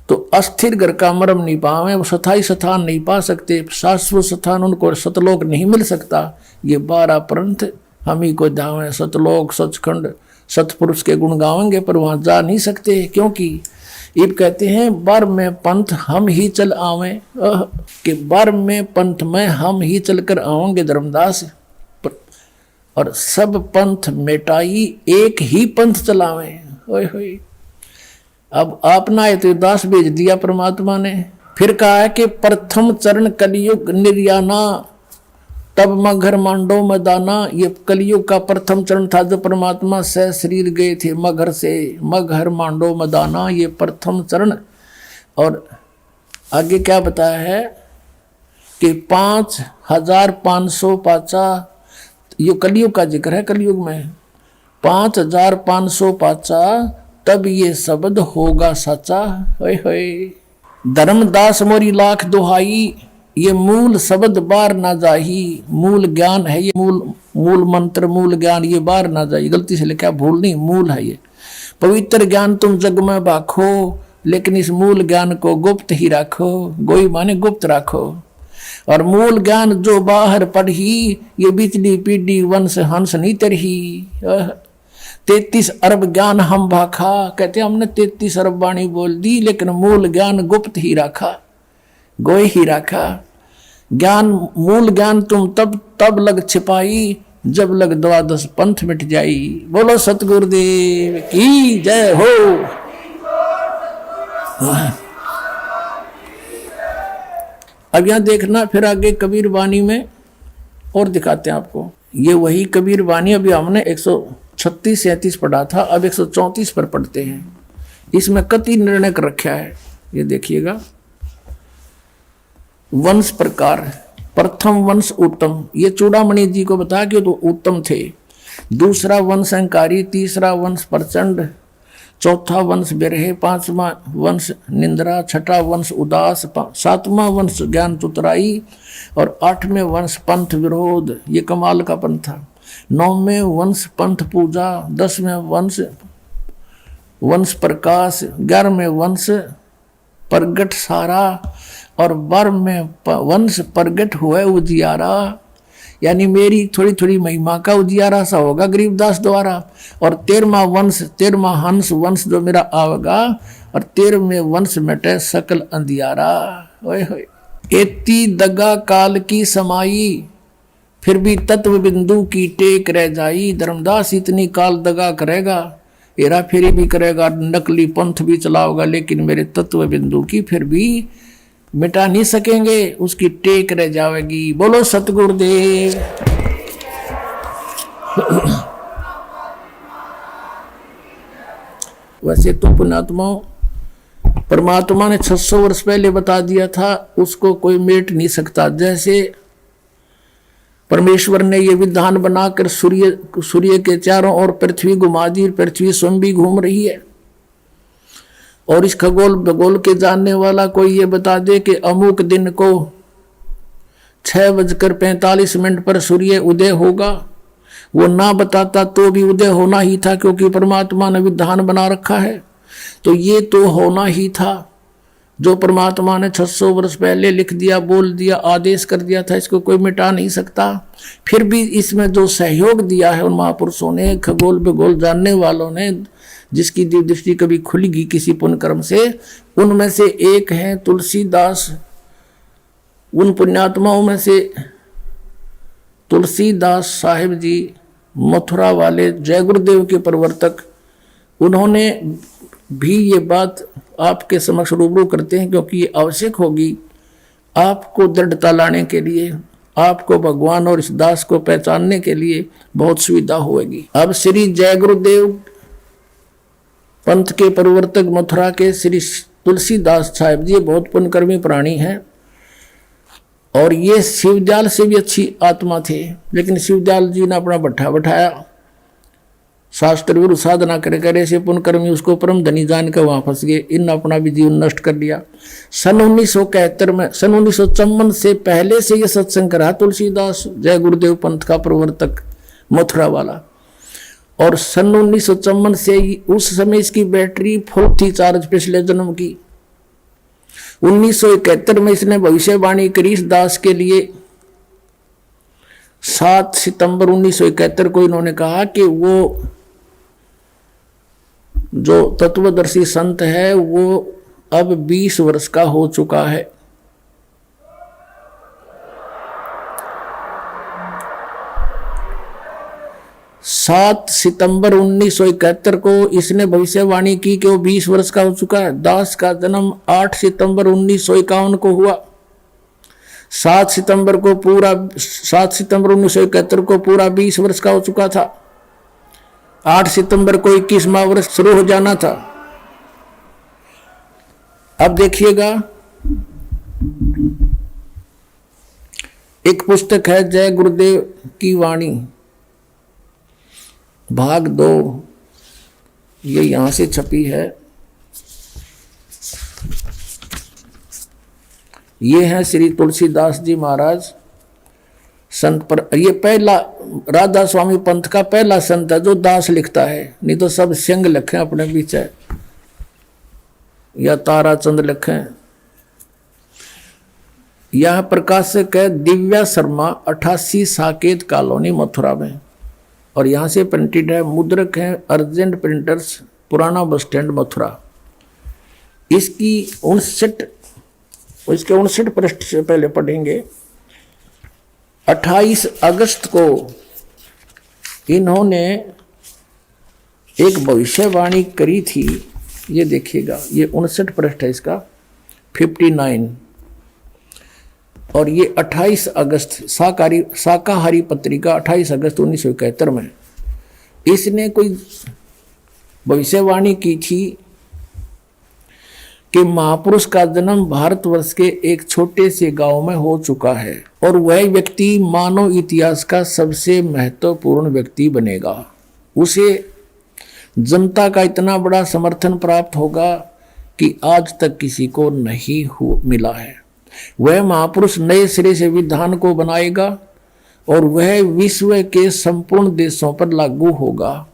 तो अस्थिर घर का मरम नहीं पावे, वो स्थायी स्थान नहीं पा सकते, शाश्वत स्थान उनको सतलोक नहीं मिल सकता। ये 12 पंथ हम ही को ध्यावे। सतलोक सचखंड सतपुरुष के गुण गावेंगे पर वहां जा नहीं सकते, क्योंकि ये कहते हैं 12वें पंथ हम ही चल आवे, कि 12वें पंथ में हम ही चलकर आवेंगे धर्मदास। और सब पंथ मिटाई एक ही पंथ चलावे। ओए होए, अब आपना है तो दास भेज दिया परमात्मा ने। फिर कहा है कि प्रथम चरण कलयुग निर्याना, तब मगर मांडो मदाना। ये कलयुग का प्रथम चरण था जो परमात्मा से शरीर गए थे मगर से, मगर मांडो मदाना, ये प्रथम चरण। और आगे क्या बताया है कि 5550 ये कलयुग का जिक्र है। कलयुग में 5550 तब ये शब्द होगा सच्चा। होए होए, धर्मदास मोरी लाख दुहाई, ये मूल शब्द बार ना जाही। मूल ज्ञान है ये, मूल मंत्र, मूल ज्ञान ये बार ना जाही। गलती से लिखा, भूल नहीं, मूल है ये। पवित्र ज्ञान तुम जग में बाखो, लेकिन इस मूल ज्ञान को गुप्त ही रखो। गोई माने गुप्त रखो। और मूल ज्ञान जो बाहर पढ़ी, ये बिचली पीढ़ी वंश हंस नहीं तरही। 33 अरब ज्ञान हम भाखा, कहते हमने 33 अरब वाणी बोल दी, लेकिन मूल ज्ञान गुप्त ही रखा, गोई ही रखा। ज्ञान मूल ज्ञान तुम तब लग छिपाई, जब लग 12 पंथ मिट जाई। बोलो सतगुरुदेव की जय हो। अब यहां देखना, फिर आगे कबीर वाणी में और दिखाते हैं आपको। ये वही कबीर वाणी अभी हमने 136-37 पढ़ा था, अब 134 पर पढ़ते हैं। इसमें कति निर्णय कर रखा है, ये देखिएगा। वंश प्रकार, प्रथम वंश उत्तम, ये चूड़ामणि जी को बताया कि तो उत्तम थे। दूसरा वंश अहंकारी, तीसरा वंश प्रचंड, चौथा वंश बिरहे, 5वां वंश निंद्रा, छठा वंश उदास, 7वां वंश ज्ञान चतुराई और 8वें वंश पंथ विरोध, ये कमाल का पंथ था। 9वें वंश पंथ पूजा, 10वें वंश प्रकाश, 11वें वंश प्रगट सारा और 12वें वंश प्रगट हुए उजियारा। यानी मेरी थोड़ी थोड़ी महिमा का उजियारा सा होगा गरीबदास द्वारा। और 13वां हंस वंश जो मेरा आवेगा, और 13वें वंश मिटे सकल अंधियारा। ओए होए, एती दगा काल की समाई, फिर भी तत्व बिंदु की टेक रह जाई। धर्मदास इतनी काल दगा करेगा, हेरा फेरी भी करेगा, नकली पंथ भी चलाओगा, लेकिन मेरे तत्व बिंदु की फिर भी मिटा नहीं सकेंगे, उसकी टेक रह जाएगी। बोलो सतगुरुदेव। वैसे तो पुण्यात्मा परमात्मा ने 600 वर्ष पहले बता दिया था, उसको कोई मेट नहीं सकता। जैसे परमेश्वर ने ये विधान बनाकर सूर्य के चारों ओर पृथ्वी घुमा दी, पृथ्वी स्वयं भी घूम रही है। और इस खगोल भगोल के जानने वाला कोई ये बता दे कि अमुक दिन को 6:45 पर सूर्य उदय होगा, वो ना बताता तो भी उदय होना ही था, क्योंकि परमात्मा ने विधान बना रखा है। तो ये तो होना ही था, जो परमात्मा ने 600 वर्ष पहले लिख दिया, बोल दिया, आदेश कर दिया था, इसको कोई मिटा नहीं सकता। फिर भी इसमें जो सहयोग दिया है उन महापुरुषों ने, खगोल भूगोल जानने वालों ने, जिसकी दिव्य दृष्टि कभी खुलेगी किसी पुण्य कर्म से, उनमें से एक है तुलसीदास। उन पुण्यात्माओं में से तुलसीदास साहिब जी, मथुरा वाले जय गुरुदेव के प्रवर्तक, उन्होंने भी ये बात आपके समक्ष रूबरू करते हैं, क्योंकि ये आवश्यक होगी आपको दृढ़ता लाने के लिए, आपको भगवान और इस दास को पहचानने के लिए बहुत सुविधा होगी। अब श्री जय गुरुदेव पंथ के प्रवर्तक मथुरा के श्री तुलसीदास साहिब जी बहुत पुण्यकर्मी प्राणी हैं, और ये शिवदयाल से भी अच्छी आत्मा थे, लेकिन शिवदयाल जी ने अपना भट्ठा बैठाया, शास्त्र विरुद्ध साधना करे करे से पुण्यकर्मी उसको परम धनी जान कर वहां फंस गए। इन अपना भी जीवन नष्ट कर लिया। सन 1971 में, सन 1954 से पहले से ये सत्संग करा तुलसीदास जय गुरुदेव पंथ का प्रवर्तक मथुरा वाला, और सन 1954 से उस समय इसकी बैटरी फुल थी चार्ज पिछले जन्म की। 1971 में इसने भविष्यवाणी करी इस दास के लिए। 7 सितंबर 1971 को इन्होंने कहा कि वो जो तत्वदर्शी संत है वो अब 20 वर्ष का हो चुका है। सात सितंबर 1971 को इसने भविष्यवाणी की कि वो 20 वर्ष का हो चुका है। दास का जन्म 8 सितंबर 1951 को हुआ। 7 सितंबर 1971 को पूरा 20 वर्ष का हो चुका था। 8 सितंबर को 21वां वर्ष शुरू हो जाना था। अब देखिएगा, एक पुस्तक है जय गुरुदेव की वाणी भाग 2, ये यहां से छपी है। ये है श्री तुलसीदास जी महाराज संत पर। ये पहला राधा स्वामी पंथ का पहला संत है जो दास लिखता है, नहीं तो सब सिंह लिखे अपने बीच है या ताराचंद लिखे। यह प्रकाशक है दिव्या शर्मा, 88 साकेत कॉलोनी मथुरा में, और यहां से प्रिंटेड है। मुद्रक है अर्जेंट प्रिंटर्स, पुराना बस स्टैंड मथुरा। इसकी 59 पृष्ठ से पहले पढ़ेंगे। 28 अगस्त को इन्होंने एक भविष्यवाणी करी थी, ये देखिएगा, ये 59 पृष्ठ है इसका, 59, और ये 28 अगस्त शाकाहारी पत्रिका 28 अगस्त 1971 में इसने कोई भविष्यवाणी की थी कि महापुरुष का जन्म भारतवर्ष के एक छोटे से गांव में हो चुका है, और वह व्यक्ति मानव इतिहास का सबसे महत्वपूर्ण व्यक्ति बनेगा। उसे जनता का इतना बड़ा समर्थन प्राप्त होगा कि आज तक किसी को नहीं मिला है। वह महापुरुष नए सिरे से विधान को बनाएगा और वह विश्व के संपूर्ण देशों पर लागू होगा।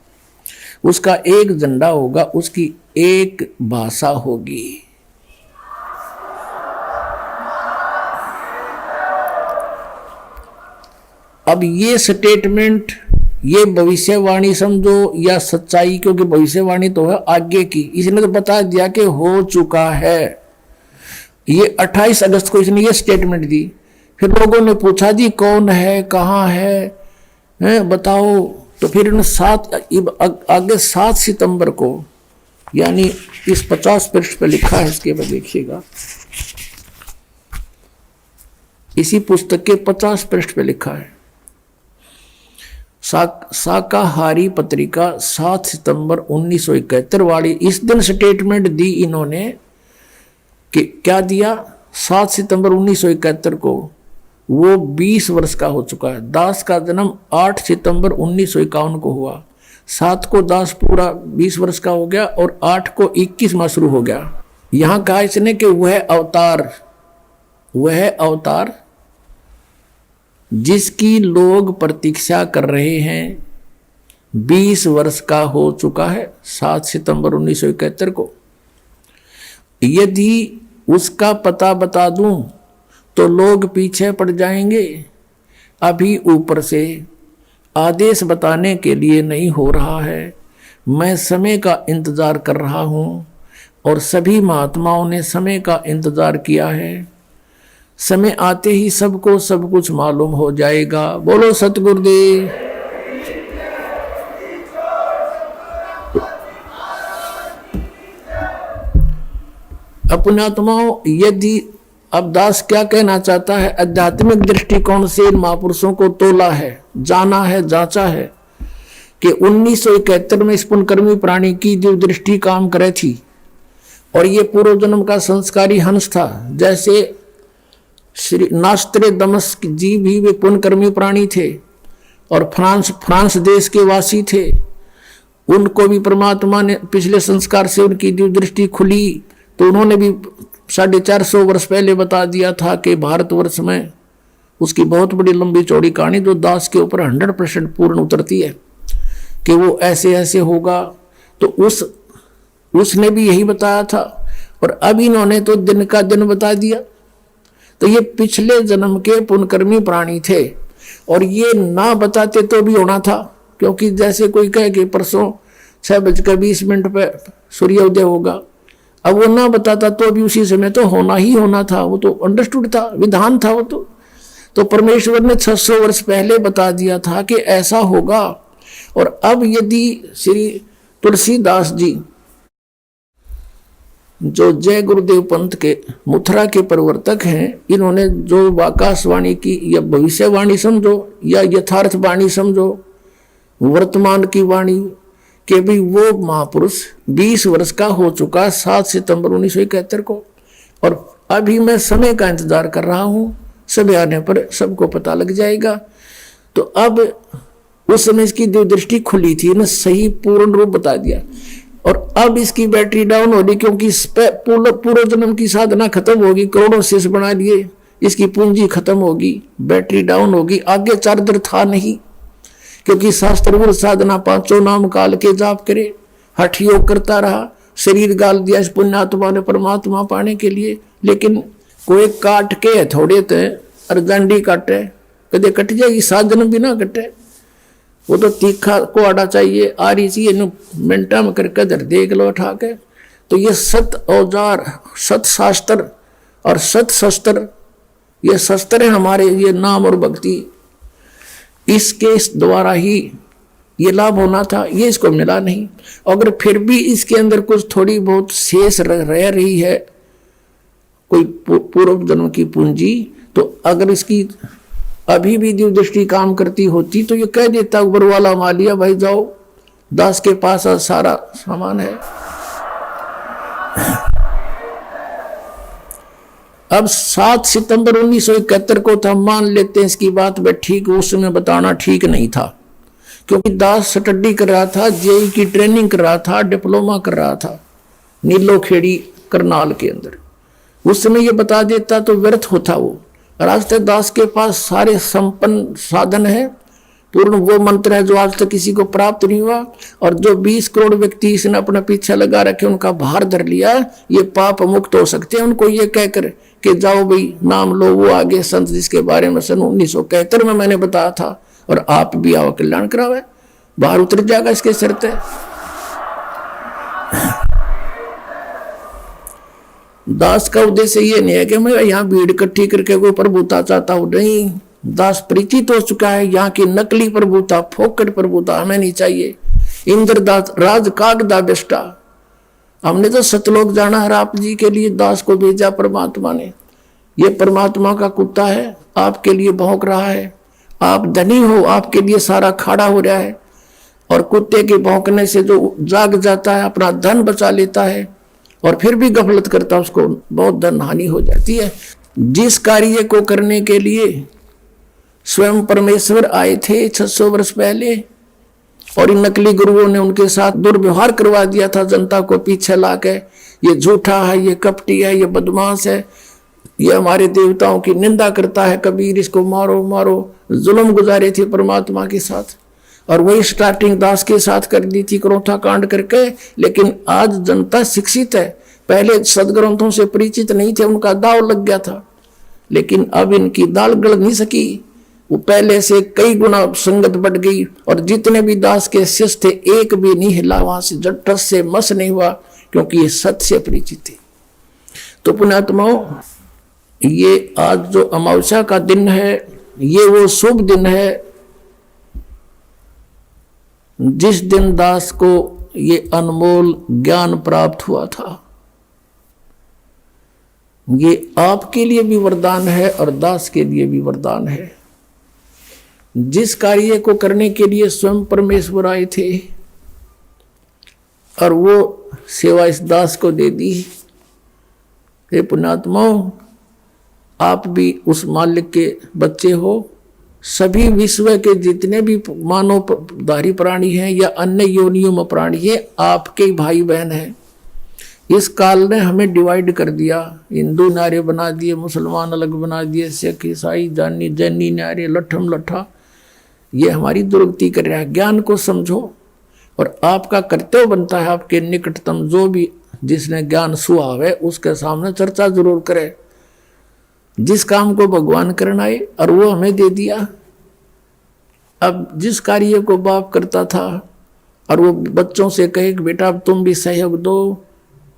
उसका एक झंडा होगा, उसकी एक भाषा होगी। अब ये स्टेटमेंट, ये भविष्यवाणी समझो या सच्चाई, क्योंकि भविष्यवाणी तो है आगे की, इसने तो बता दिया कि हो चुका है। ये 28 अगस्त को इसने ये स्टेटमेंट दी। फिर लोगों ने पूछा जी कौन है, कहाँ है, बताओ। तो फिर आगे 7 सितंबर को, यानी इस 50 पृष्ठ पे लिखा है, इसके बाद देखिएगा, इसी पुस्तक के 50 पृष्ठ पे लिखा है। शाकाहारी पत्रिका 7 सितंबर 1971 वाली, इस दिन स्टेटमेंट दी इन्होंने कि क्या दिया, 7 सितंबर 1971 को वो 20 वर्ष का हो चुका है। दास का जन्म 8 सितंबर 1951 को हुआ। 7 को दास पूरा 20 वर्ष का हो गया और 8 को 21 माह शुरू हो गया। यहां कहा इसने कि वह अवतार जिसकी लोग प्रतीक्षा कर रहे हैं, 20 वर्ष का हो चुका है 7 सितंबर 1971 को। यदि उसका पता बता दूं तो लोग पीछे पड़ जाएंगे। अभी ऊपर से आदेश बताने के लिए नहीं हो रहा है, मैं समय का इंतजार कर रहा हूं और सभी महात्माओं ने समय का इंतजार किया है। समय आते ही सबको सब कुछ मालूम हो जाएगा। बोलो सतगुरुदेव। अपने आत्माओं, यदि अब दास क्या कहना चाहता है, आध्यात्मिक दृष्टिकोण से महापुरुषों को तोला है, जाना है, जांचा है कि 1971 में इस पुण्यकर्मी प्राणी की जो दृष्टि काम करे थी और ये पूर्व जन्म का संस्कारी हंस था। जैसे श्री नास्त्रे दमस जी भी वे पुण्यकर्मी प्राणी थे और फ्रांस देश के वासी थे। उनको भी परमात्मा ने पिछले संस्कार से उनकी जो दृष्टि खुली तो उन्होंने भी 450 वर्ष पहले बता दिया था कि भारतवर्ष में उसकी बहुत बड़ी लंबी चौड़ी कहानी जो दास के ऊपर 100% पूर्ण उतरती है कि वो ऐसे ऐसे होगा। तो उसने भी यही बताया था और अब इन्होंने तो दिन का दिन बता दिया। तो ये पिछले जन्म के पुण्यकर्मी प्राणी थे और ये ना बताते तो भी होना था, क्योंकि जैसे कोई कहे कि परसों 6:20 पे सूर्योदय होगा, अब वो ना बताता तो भी उसी समय तो होना ही होना था। वो तो अंडरस्टूड था, विधान था वो तो परमेश्वर ने 600 वर्ष पहले बता दिया था कि ऐसा होगा। और अब यदि श्री तुलसीदास जी जो जय गुरुदेव पंथ के मथुरा के प्रवर्तक हैं, इन्होंने जो आकाशवाणी की या भविष्यवाणी समझो या यथार्थ वाणी समझो, वर्तमान की वाणी कि भी वो महापुरुष 20 वर्ष का हो चुका 7 सितंबर 1971 को और अभी मैं समय का इंतजार कर रहा हूं, समय आने पर सबको पता लग जाएगा। तो अब उस समय इसकी जो दृष्टि खुली थी ना, सही पूर्ण रूप बता दिया। और अब इसकी बैटरी डाउन हो रही, क्योंकि पूर्व जन्म की साधना खत्म होगी, करोड़ों शेष बना लिए, इसकी पूंजी खत्म होगी, बैटरी डाउन होगी, आगे चार्जर था नहीं। क्योंकि शास्त्र साधना 5 नाम काल के जाप करे, हठ योग करता रहा, शरीर गाल दिया इस पुण्यात्मा ने परमात्मा पाने के लिए। लेकिन कोई काट के थोड़े थे अर्जंडी काटे, कदे कट जाएगी, 7 जन्म भी ना कटे। वो तो तीखा को आड़ा चाहिए, आ रही चाहिए मिनटा में करके दर देख लो उठा के। तो ये सत औजार, सत शास्त्र और सत शस्त्र, ये शस्त्र है हमारे, ये नाम और भक्ति, इसके द्वारा ही ये लाभ होना था, ये इसको मिला नहीं। अगर फिर भी इसके अंदर कुछ थोड़ी बहुत शेष रह रही है, कोई पूर्व जन्म की पूंजी, तो अगर इसकी अभी भी जो दृष्टि काम करती होती तो ये कह देता ऊपर वाला मालिया भाई जाओ, दास के पास सारा सामान है। अब 7 सितंबर 1971 को था, मान लेते हैं इसकी बात में ठीक, उस समय बताना ठीक नहीं था, क्योंकि दास स्टडी कर रहा था, जेई की ट्रेनिंग कर रहा था, डिप्लोमा कर रहा था नीलो खेड़ी करनाल के अंदर। उस समय ये बता देता तो व्यर्थ होता वो। और आज तक दास के पास सारे संपन्न साधन है, पूर्ण वो मंत्र है जो आज तक किसी को प्राप्त नहीं हुआ। और जो 20 करोड़ व्यक्ति इसने अपना पीछे लगा रखे, उनका भार धर लिया, ये पाप मुक्त हो सकते हैं। उनको ये कहकर कि जाओ भाई नाम लो, वो आगे संत जिसके बारे में सन 1971 में मैंने बताया था, और आप भी आओ कल्याण करावे, बाहर उतर जाएगा इसके शर्त है। दास का उद्देश्य ये नहीं है कि मैं यहाँ भीड़ इकट्ठी करके कोई प्रभुता चाहता हूँ, नहीं। दास परिचित हो चुका है यहाँ की नकली प्रभुता, फोकट प्रभुता हमें नहीं चाहिए। इंद्रदास राज कागदा बेस्टा, हमने तो सतलोक जाना है, आप जी के लिए दास को भेजा परमात्मा ने। ये परमात्मा का कुत्ता है, आपके लिए भौंक रहा है। आप धनी हो, आपके लिए सारा खाड़ा हो रहा है, और कुत्ते के भौंकने से जो जाग जाता है, अपना धन बचा लेता है और फिर भी गफलत करता, उसको बहुत धन हानि हो जाती है। जिस कार्य को करने के लिए स्वयं परमेश्वर आए थे 600 वर्ष पहले, और इन नकली गुरुओं ने उनके साथ दुर्व्यवहार करवा दिया था, जनता को पीछे लाके, ये झूठा है, ये कपटी है, ये बदमाश है, ये हमारे देवताओं की निंदा करता है, कबीर इसको मारो मारो, जुल्म गुजारे थे परमात्मा के साथ। और वही स्टार्टिंग दास के साथ कर दी थी क्रोथा कांड करके। लेकिन आज जनता शिक्षित है, पहले सदग्रंथों से परिचित नहीं थे, उनका दाव लग गया था। लेकिन अब इनकी दाल गल नहीं सकी, वो पहले से कई गुना संगत बढ़ गई। और जितने भी दास के शिष्य थे एक भी नहीं हिला वहां से, जट्टस से मस नहीं हुआ, क्योंकि ये सत्य से परिचित थे। तो पुण्यात्माओं, ये आज जो अमावस्या का दिन है, ये वो शुभ दिन है जिस दिन दास को ये अनमोल ज्ञान प्राप्त हुआ था। ये आपके लिए भी वरदान है और दास के लिए भी वरदान है। जिस कार्य को करने के लिए स्वयं परमेश्वर आए थे और वो सेवा इस दास को दे दी। हे पुण्यात्माओं, आप भी उस मालिक के बच्चे हो। सभी विश्व के जितने भी मानवधारी प्राणी हैं या अन्य योनियों में प्राणी हैं, आपके भाई बहन हैं। इस काल ने हमें डिवाइड कर दिया, हिंदू नारे बना दिए, मुसलमान अलग बना दिए, सिख ईसाई जानी जैनी नारे, लठम लठा। ये हमारी दुर्गति कर रहा है। ज्ञान को समझो और आपका कर्तव्य बनता है आपके निकटतम जो भी जिसने ज्ञान सुहाव है उसके सामने चर्चा जरूर करे। जिस काम को भगवान करना है और वो हमें दे दिया। अब जिस कार्य को बाप करता था और वो बच्चों से कहे कि बेटा अब तुम भी सहयोग दो,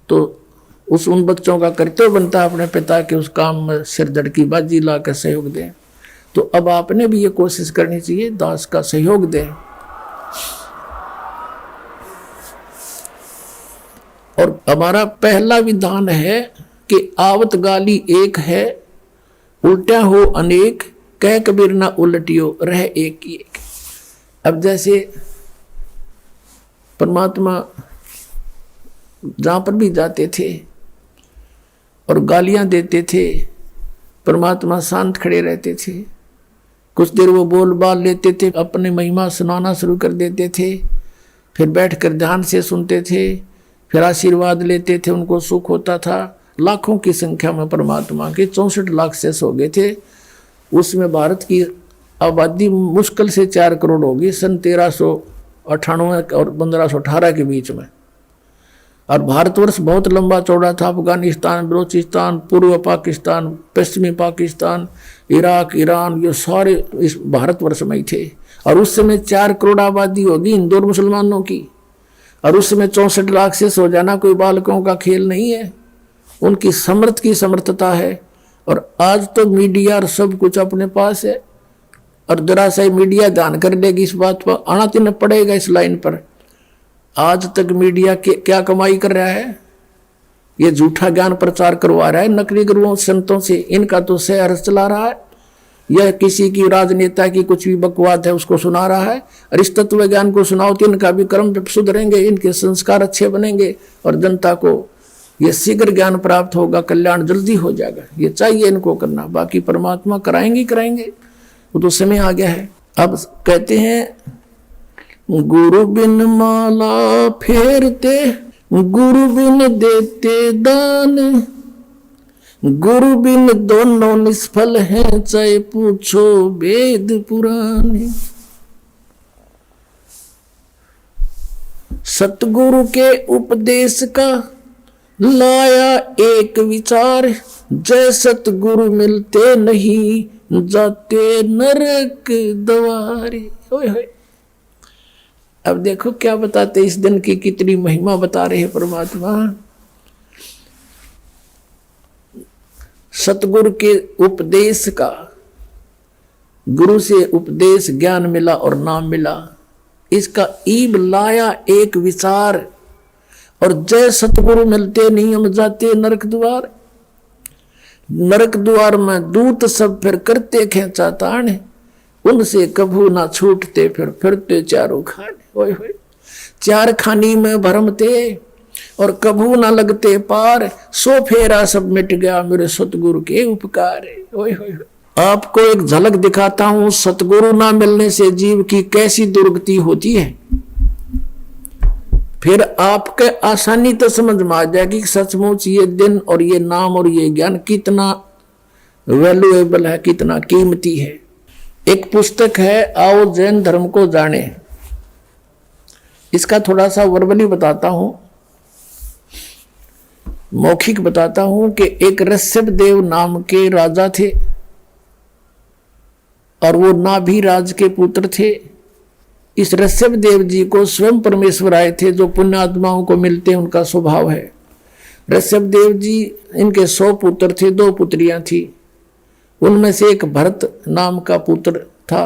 तो उन बच्चों का कर्तव्य बनता है अपने पिता के उस काम में सिरदर्द की बाजी ला कर सहयोग दें। तो अब आपने भी ये कोशिश करनी चाहिए दास का सहयोग दें। और हमारा पहला विधान है कि आवत गाली एक है, उल्टा हो अनेक, कह कबीर ना उलटियो रह एक ही एक। अब जैसे परमात्मा जहां पर भी जाते थे और गालियां देते थे, परमात्मा शांत खड़े रहते थे। कुछ देर वो बोल बाल लेते थे, अपनी महिमा सुनाना शुरू कर देते थे, फिर बैठकर ध्यान से सुनते थे, फिर आशीर्वाद लेते थे, उनको सुख होता था। लाखों की संख्या में परमात्मा के 64 लाख शेष हो गए थे। उसमें भारत की आबादी मुश्किल से 4 करोड़ होगी सन 1398 और 1518 के बीच में। और भारतवर्ष बहुत लंबा चौड़ा था। अफगानिस्तान, बलोचिस्तान, पूर्व पाकिस्तान, पश्चिमी पाकिस्तान, इराक, ईरान, ये सारे इस भारतवर्ष में ही थे। और उस समय 4 करोड़ आबादी होगी हिंदू और मुसलमानों की। और उस समय 64 लाख से हो जाना कोई बालकों का खेल नहीं है। उनकी समर्थ की समर्थता है। और आज तो मीडिया और सब कुछ अपने पास है। और जरा सा मीडिया ध्यान कर लेगी इस बात पर, आना तो पड़ेगा इस लाइन पर। आज तक मीडिया के क्या कमाई कर रहा है? ये झूठा ज्ञान प्रचार करवा रहा है नकली गुरुओं संतों से। इनका तो शहर चला रहा है। यह किसी की राजनेता की कुछ भी बकवाद है उसको सुना रहा है। और इस तत्व ज्ञान को सुनाओ तो इनका भी कर्म सुधरेंगे, इनके संस्कार अच्छे बनेंगे और जनता को ये शीघ्र ज्ञान प्राप्त होगा, कल्याण जल्दी हो जाएगा। ये चाहिए इनको करना। बाकी परमात्मा कराएंगे कराएंगे, वो तो समय आ गया है। अब कहते हैं गुरु बिन माला फेरते, गुरु बिन देते दान, गुरु बिन दोनों निष्फल हैं, चाहे पूछो वेद पुराण। सतगुरु के उपदेश का लाया एक विचार, जय सतगुरु मिलते नहीं जाते नरक द्वारे। होय होय। अब देखो क्या बताते, इस दिन की कितनी महिमा बता रहे हैं परमात्मा। सतगुरु के उपदेश का, गुरु से उपदेश ज्ञान मिला और नाम मिला, इसका ईब लाया एक विचार। और जय सतगुरु मिलते नहीं हम जाते नरक द्वार। नरक द्वार में दूत सब फिर करते खेचा तान, उनसे कभू ना छूटते फिर फिरते चारों खाने। ओए होए। 4 खानी में भरमते और कभू ना लगते पार, सो फेरा सब मिट गया मेरे सतगुरु के उपकार। ओए होए। आपको एक झलक दिखाता हूं, सतगुरु ना मिलने से जीव की कैसी दुर्गति होती है। फिर आपके आसानी तो समझ में आ जाएगी कि सचमुच ये दिन और ये नाम और ये ज्ञान कितना वैल्यूएबल है, कितना कीमती है। एक पुस्तक है आओ जैन धर्म को जाने, इसका थोड़ा सा वर्बली बताता हूं, मौखिक बताता हूं कि एक ऋषभदेव नाम के राजा थे और वो नाभि राज के पुत्र थे। इस ऋषभदेव जी को स्वयं परमेश्वर आए थे, जो पुण्य आत्माओं को मिलते हैं उनका स्वभाव है। ऋषभदेव जी, इनके 100 पुत्र थे, 2 पुत्रियां थी। उनमें से एक भरत नाम का पुत्र था।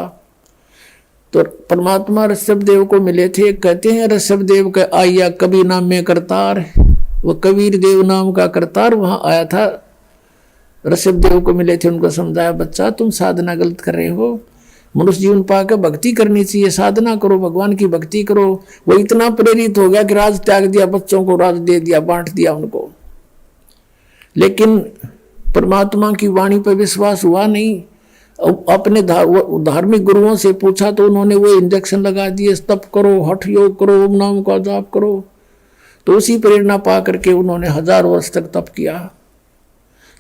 तो परमात्मा ऋषभदेव को मिले थे। कहते हैं ऋषभदेव का आया कबीर नाम में करतार, वो कबीर देव नाम का करतार वहां आया था, ऋषभदेव को मिले थे। उनको समझाया, बच्चा तुम साधना गलत कर रहे हो, मनुष्य जीवन पाकर भक्ति करनी चाहिए, साधना करो, भगवान की भक्ति करो। वो इतना प्रेरित हो गया कि राज त्याग दिया, बच्चों को राज दे दिया, बांट दिया उनको। लेकिन परमात्मा की वाणी पर विश्वास हुआ नहीं। अपने धार्मिक गुरुओं से पूछा तो उन्होंने वो इंजेक्शन लगा दिए, तप करो, हठ योग करो, ओम नाम का जाप करो। तो उसी प्रेरणा पा करके उन्होंने 1000 वर्ष तक तप किया।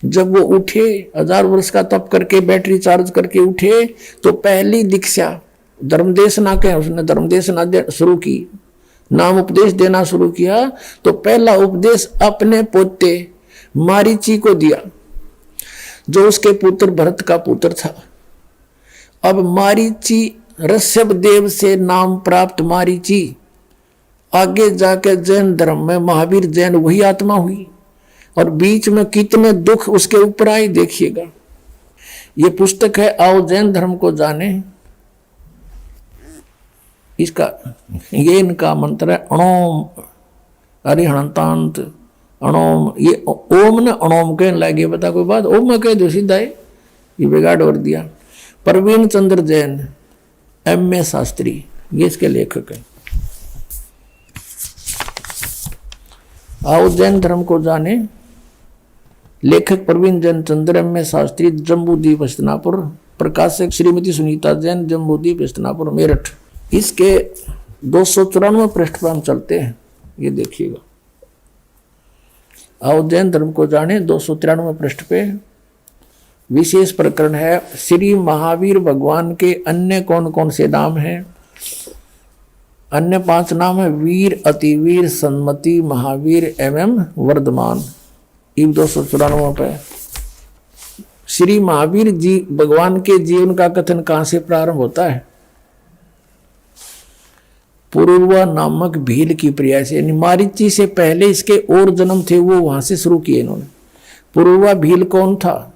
जब वो उठे, 1000 वर्ष का तप करके बैटरी चार्ज करके उठे, तो पहली दीक्षा धर्मदेशना के उसने धर्मदेशना शुरू की, नाम उपदेश देना शुरू किया। तो पहला उपदेश अपने पोते मारीची को दिया, जो उसके पुत्र भरत का पुत्र था। अब मारीची ऋषभदेव से नाम प्राप्त मारीची आगे जाके जैन धर्म में महावीर जैन वही आत्मा हुई, और बीच में कितने दुख उसके ऊपर आए देखिएगा। ये पुस्तक है आओ जैन धर्म को जाने, इसका ये इनका मंत्र है अणोम अरिहंतांत अणोम। ये ओम ने अणोम कहने लगे, बता कोई बात, ओम में कह दो सीधा है, ये बिगाड़ और दिया। प्रवीण चंद्र जैन MA शास्त्री, ये इसके लेखक है। आओ जैन धर्म को जाने, लेखक प्रवीण जैन चंद्र MA शास्त्री, जम्बूद्वीप हस्तिनापुर, प्रकाशक श्रीमती सुनीता जैन, जम्बूद्वीप हस्तिनापुर, मेरठ। इसके 294 पृष्ठ पर हम चलते हैं, ये देखिएगा। आओ जैन धर्म को जाने 293 पृष्ठ पे विशेष प्रकरण है, श्री महावीर भगवान के अन्य कौन कौन से नाम हैं। अन्य 5 नाम है, वीर, अतिवीर, सन्मति, महावीर एवं वर्धमान। 294 पे श्री महावीर जी भगवान के जीवन का कथन कहां से प्रारंभ होता है? पुरुरवा नामक भील की प्रिया से, यानी मारीची से पहले इसके और जन्म थे, वो वहां से शुरू किए इन्होंने। पुरुरवा भील कौन था?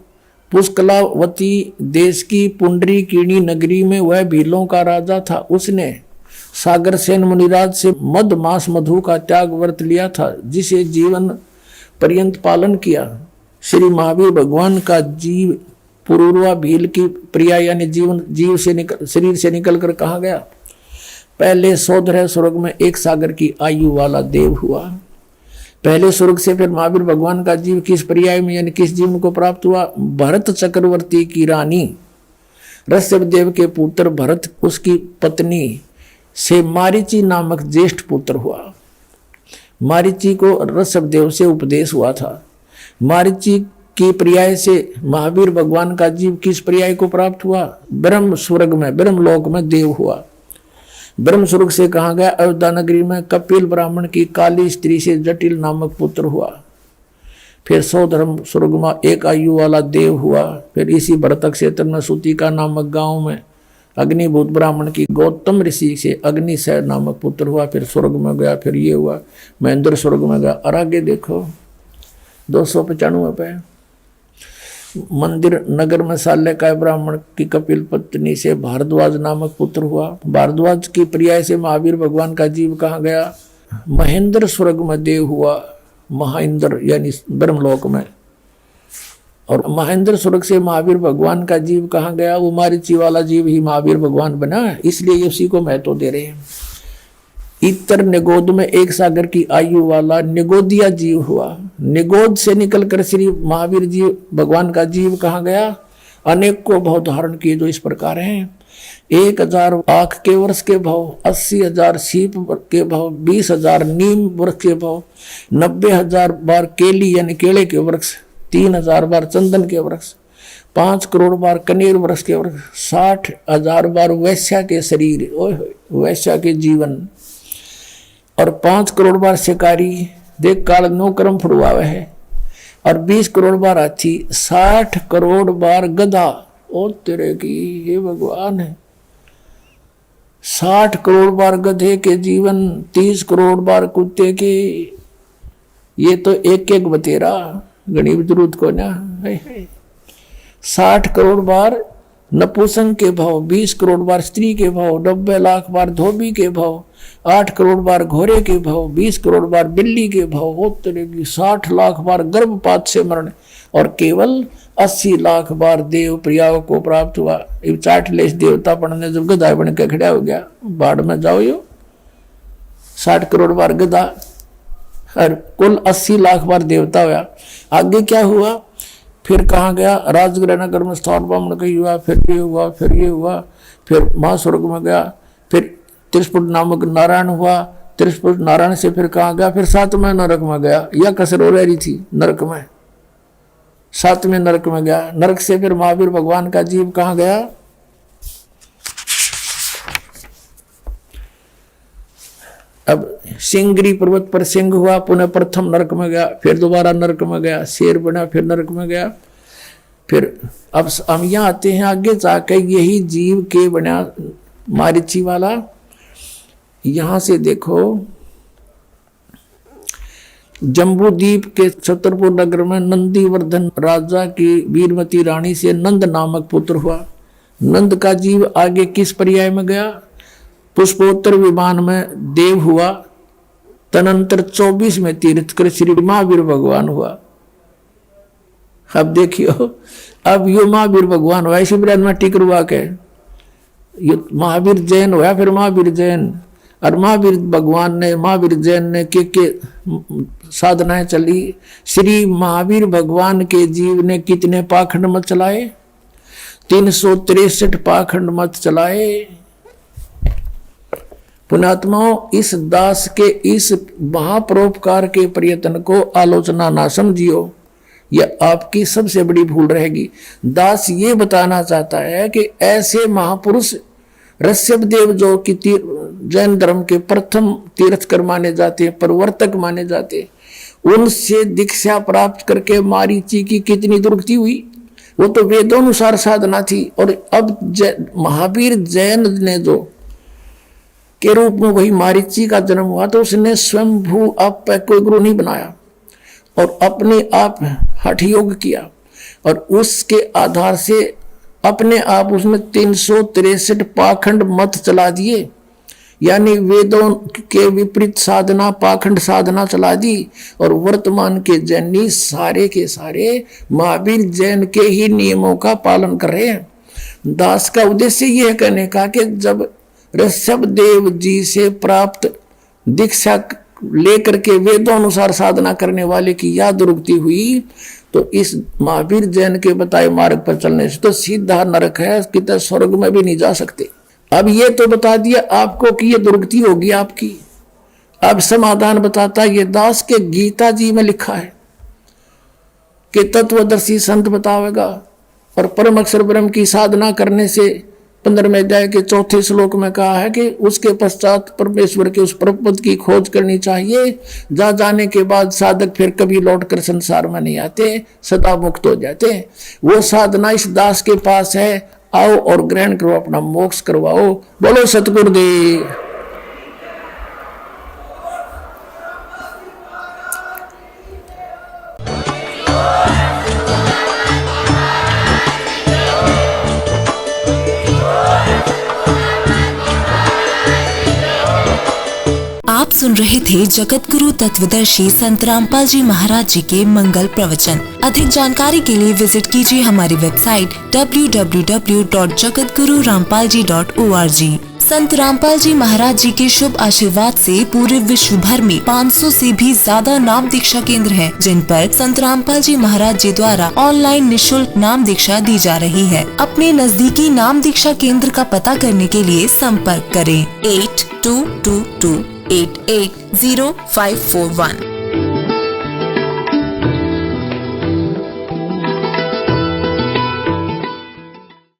पुष्कलावती देश की पुंडरी कीणी नगरी में वह भीलों का राजा था। उसने सागर सेन मुनिराज से मद मास मधु का त्याग व्रत लिया था, जिसे जीवन पर्यंत पालन किया। श्री महावीर भगवान का जीव पुरुरवा भील की प्रिया, यानी जीव से शरीर से निकल कर कहा गया। पहले सौदह स्वर्ग में एक सागर की आयु वाला देव हुआ। पहले स्वर्ग से फिर महावीर भगवान का जीव किस पर्याय में, यानी किस जीवन को प्राप्त हुआ? भरत चक्रवर्ती की रानी ऋषभदेव के पुत्र भरत, उसकी पत्नी से मारीची नामक ज्येष्ठ पुत्र हुआ। मारीची को ऋषभदेव से उपदेश हुआ था। मारीची की पर्याय से महावीर भगवान का जीव किस पर्याय को प्राप्त हुआ? ब्रह्म स्वर्ग में, ब्रह्मलोक में देव हुआ। ब्रह्म स्वर्ग से कहा गया अयोध्या नगरी में कपिल ब्राह्मण की काली स्त्री से जटिल नामक पुत्र हुआ। फिर सौधर्म स्वर्ग में एक आयु वाला देव हुआ। फिर इसी भरतक क्षेत्र में सुतिका नामक गांव में अग्निभूत ब्राह्मण की गौतम ऋषि से अग्निशय नामक पुत्र हुआ। फिर स्वर्ग में गया, फिर ये हुआ, महेंद्र स्वर्ग में गया। और आगे देखो 295 पे मंदिर नगर में शाल्यकाय ब्राह्मण की कपिल पत्नी से भारद्वाज नामक पुत्र हुआ। भारद्वाज की पर्याय से महावीर भगवान का जीव कहा गया? महेंद्र स्वर्ग में देव हुआ, महाइंद्र यानी ब्रह्मलोक में। और महेंद्र स्वर्ग से महावीर भगवान का जीव कहा गया? वो मारीची वाला जीव ही महावीर भगवान बना, इसलिए उसी को महत्व दे रहे हैं। इतर निगोद में एक सागर की आयु वाला निगोदिया जीव हुआ। निगोद से निकलकर श्री महावीर जीव भगवान का जीव कहा गया? अनेक को भाव धारण किए, जो इस प्रकार हैं। 1000 आख के वर्ष के भाव, 80,000 सीप के भाव, 20,000 नीम वृक्ष के भाव, 90,000 बार केली यानी केले के वृक्ष, 3,000 बार चंदन के वृक्ष, 5 करोड़ बार कनेर वृक्ष के वृक्ष, 60,000 बार वैश्या के शरीर, वैश्या के जीवन, और 5 करोड़ बार शिकारी, देख काल 9 कर्म फुड़वावे है, और 20 करोड़ बार हाथी, 60 करोड़ बार गधा। ओ तेरे की ये भगवान है। 60 करोड़ बार गधे के जीवन, 30 करोड़ बार कुत्ते के, ये तो एक एक बतेरा गणित जरूरत को ना। 60 करोड़ बार नपुंसक के भाव, 20 करोड़ बार स्त्री के भाव, 90 लाख बार धोबी के भाव, 8 करोड़ बार घोड़े के भाव, 20 करोड़ बार बिल्ली के भाव, वो तरह की 60 लाख बार गर्भपात से मरण, और केवल 80 लाख बार देव प्रियाओं को प्राप्त हुआ। 40 देवता पढ़ने जब गधा बन के खड़ा हो गया, बाढ़ में जाओ यो 60 करोड़ बार गधा, और कुल 80 लाख बार देवता हुआ। आगे क्या हुआ, फिर कहाँ गया, राजगृह नगर में स्थान ब्राह्मण कही हुआ, फिर ये हुआ, फिर ये हुआ, फिर महास्वर्ग में गया, फिर त्रिशपुट नामक नारायण हुआ, त्रिशपुट नारायण से फिर कहाँ गया, फिर 7वें नरक में गया। यह कसर हो रही थी नरक में, 7वें नरक में गया। नरक से फिर महावीर भगवान का जीव कहाँ गया, अब सिंगरी पर्वत पर सिंह हुआ, पुनः प्रथम नरक में गया, फिर दोबारा नरक में गया, शेर बना, फिर नरक में गया। फिर अब हम यहाँ आते हैं आगे जाकर, यही जीव के बना मारीची वाला। यहां से देखो, जम्बूद्वीप के छतरपुर नगर में नंदीवर्धन राजा की वीरमती रानी से नंद नामक पुत्र हुआ। नंद का जीव आगे किस पर्याय में गया, पुष्पोत्तर विमान में देव हुआ, तदनंतर 24 में तीर्थ कर श्री महावीर भगवान हुआ। अब देखियो, अब यो महावीर भगवान हुआ, इसी ब्रह्म में टिक रुआ के ये महावीर जैन हुआ, फिर महावीर जैन, और महावीर भगवान ने, महावीर जैन ने के साधनाएं चली। श्री महावीर भगवान के जीव ने कितने पाखंड मत चलाए, 363 पाखंड मत चलाए। पुण्यात्माओं, इस दास के इस महापरोपकार के प्रयत्न को आलोचना ना समझियो, यह आपकी सबसे बड़ी भूल रहेगी। दास ये बताना चाहता है कि ऐसे महापुरुष ऋषभ देव जो कि जैन धर्म के प्रथम तीर्थकर माने जाते, प्रवर्तक माने जाते, उनसे दीक्षा प्राप्त करके मारीची की कितनी दुर्गति हुई। वो तो वेदोनुसार साधना थी, और अब महावीर जैन ने जो के रूप में वही मारीची का जन्म हुआ, तो उसने स्वयंभू आप कोई गुरु नहीं बनाया और अपने आप हठ योग किया, और उसके आधार से अपने आप उसने 363 पाखंड मत चला दिए, यानी वेदों के विपरीत साधना, पाखंड साधना चला दी। और वर्तमान के जैनी सारे के सारे महावीर जैन के ही नियमों का पालन कर रहे हैं। दास का उद्देश्य यह कहने का कि जब ऋषभ देव जी से प्राप्त दीक्षा लेकर के वेदों अनुसार साधना करने वाले की याद दुर्गति हुई, तो इस महावीर जैन के बताए मार्ग पर चलने से तो सीधा नरक है, कितने स्वर्ग में भी नहीं जा सकते। अब ये तो बता दिया आपको कि ये दुर्गति होगी आपकी। अब समाधान बताता है, ये दास के गीता जी में लिखा है कि तत्वदर्शी संत बतावेगा, और परम अक्षर ब्रह्म की साधना करने से 15वें अध्याय के 4थे श्लोक में कहा है कि उसके पश्चात परमेश्वर के उस परमपद की खोज करनी चाहिए, जा जाने के बाद साधक फिर कभी लौटकर संसार में नहीं आते, सदा मुक्त हो जाते। वो साधना इस दास के पास है, आओ और ग्रहण करो, अपना मोक्ष करवाओ। बोलो सतगुरुदेव। आप सुन रहे थे जगत गुरु तत्वदर्शी संत रामपाल जी महाराज जी के मंगल प्रवचन। अधिक जानकारी के लिए विजिट कीजिए हमारी वेबसाइट www.jagatgururampalji.org। संत रामपाल जी महाराज जी के शुभ आशीर्वाद से पूरे विश्व भर में 500 से भी ज्यादा नाम दीक्षा केंद्र हैं, जिन पर संत रामपाल जी महाराज जी द्वारा ऑनलाइन निःशुल्क नाम दीक्षा दी जा रही है। अपने नजदीकी नाम दीक्षा केंद्र का पता करने के लिए संपर्क करें 8222880541।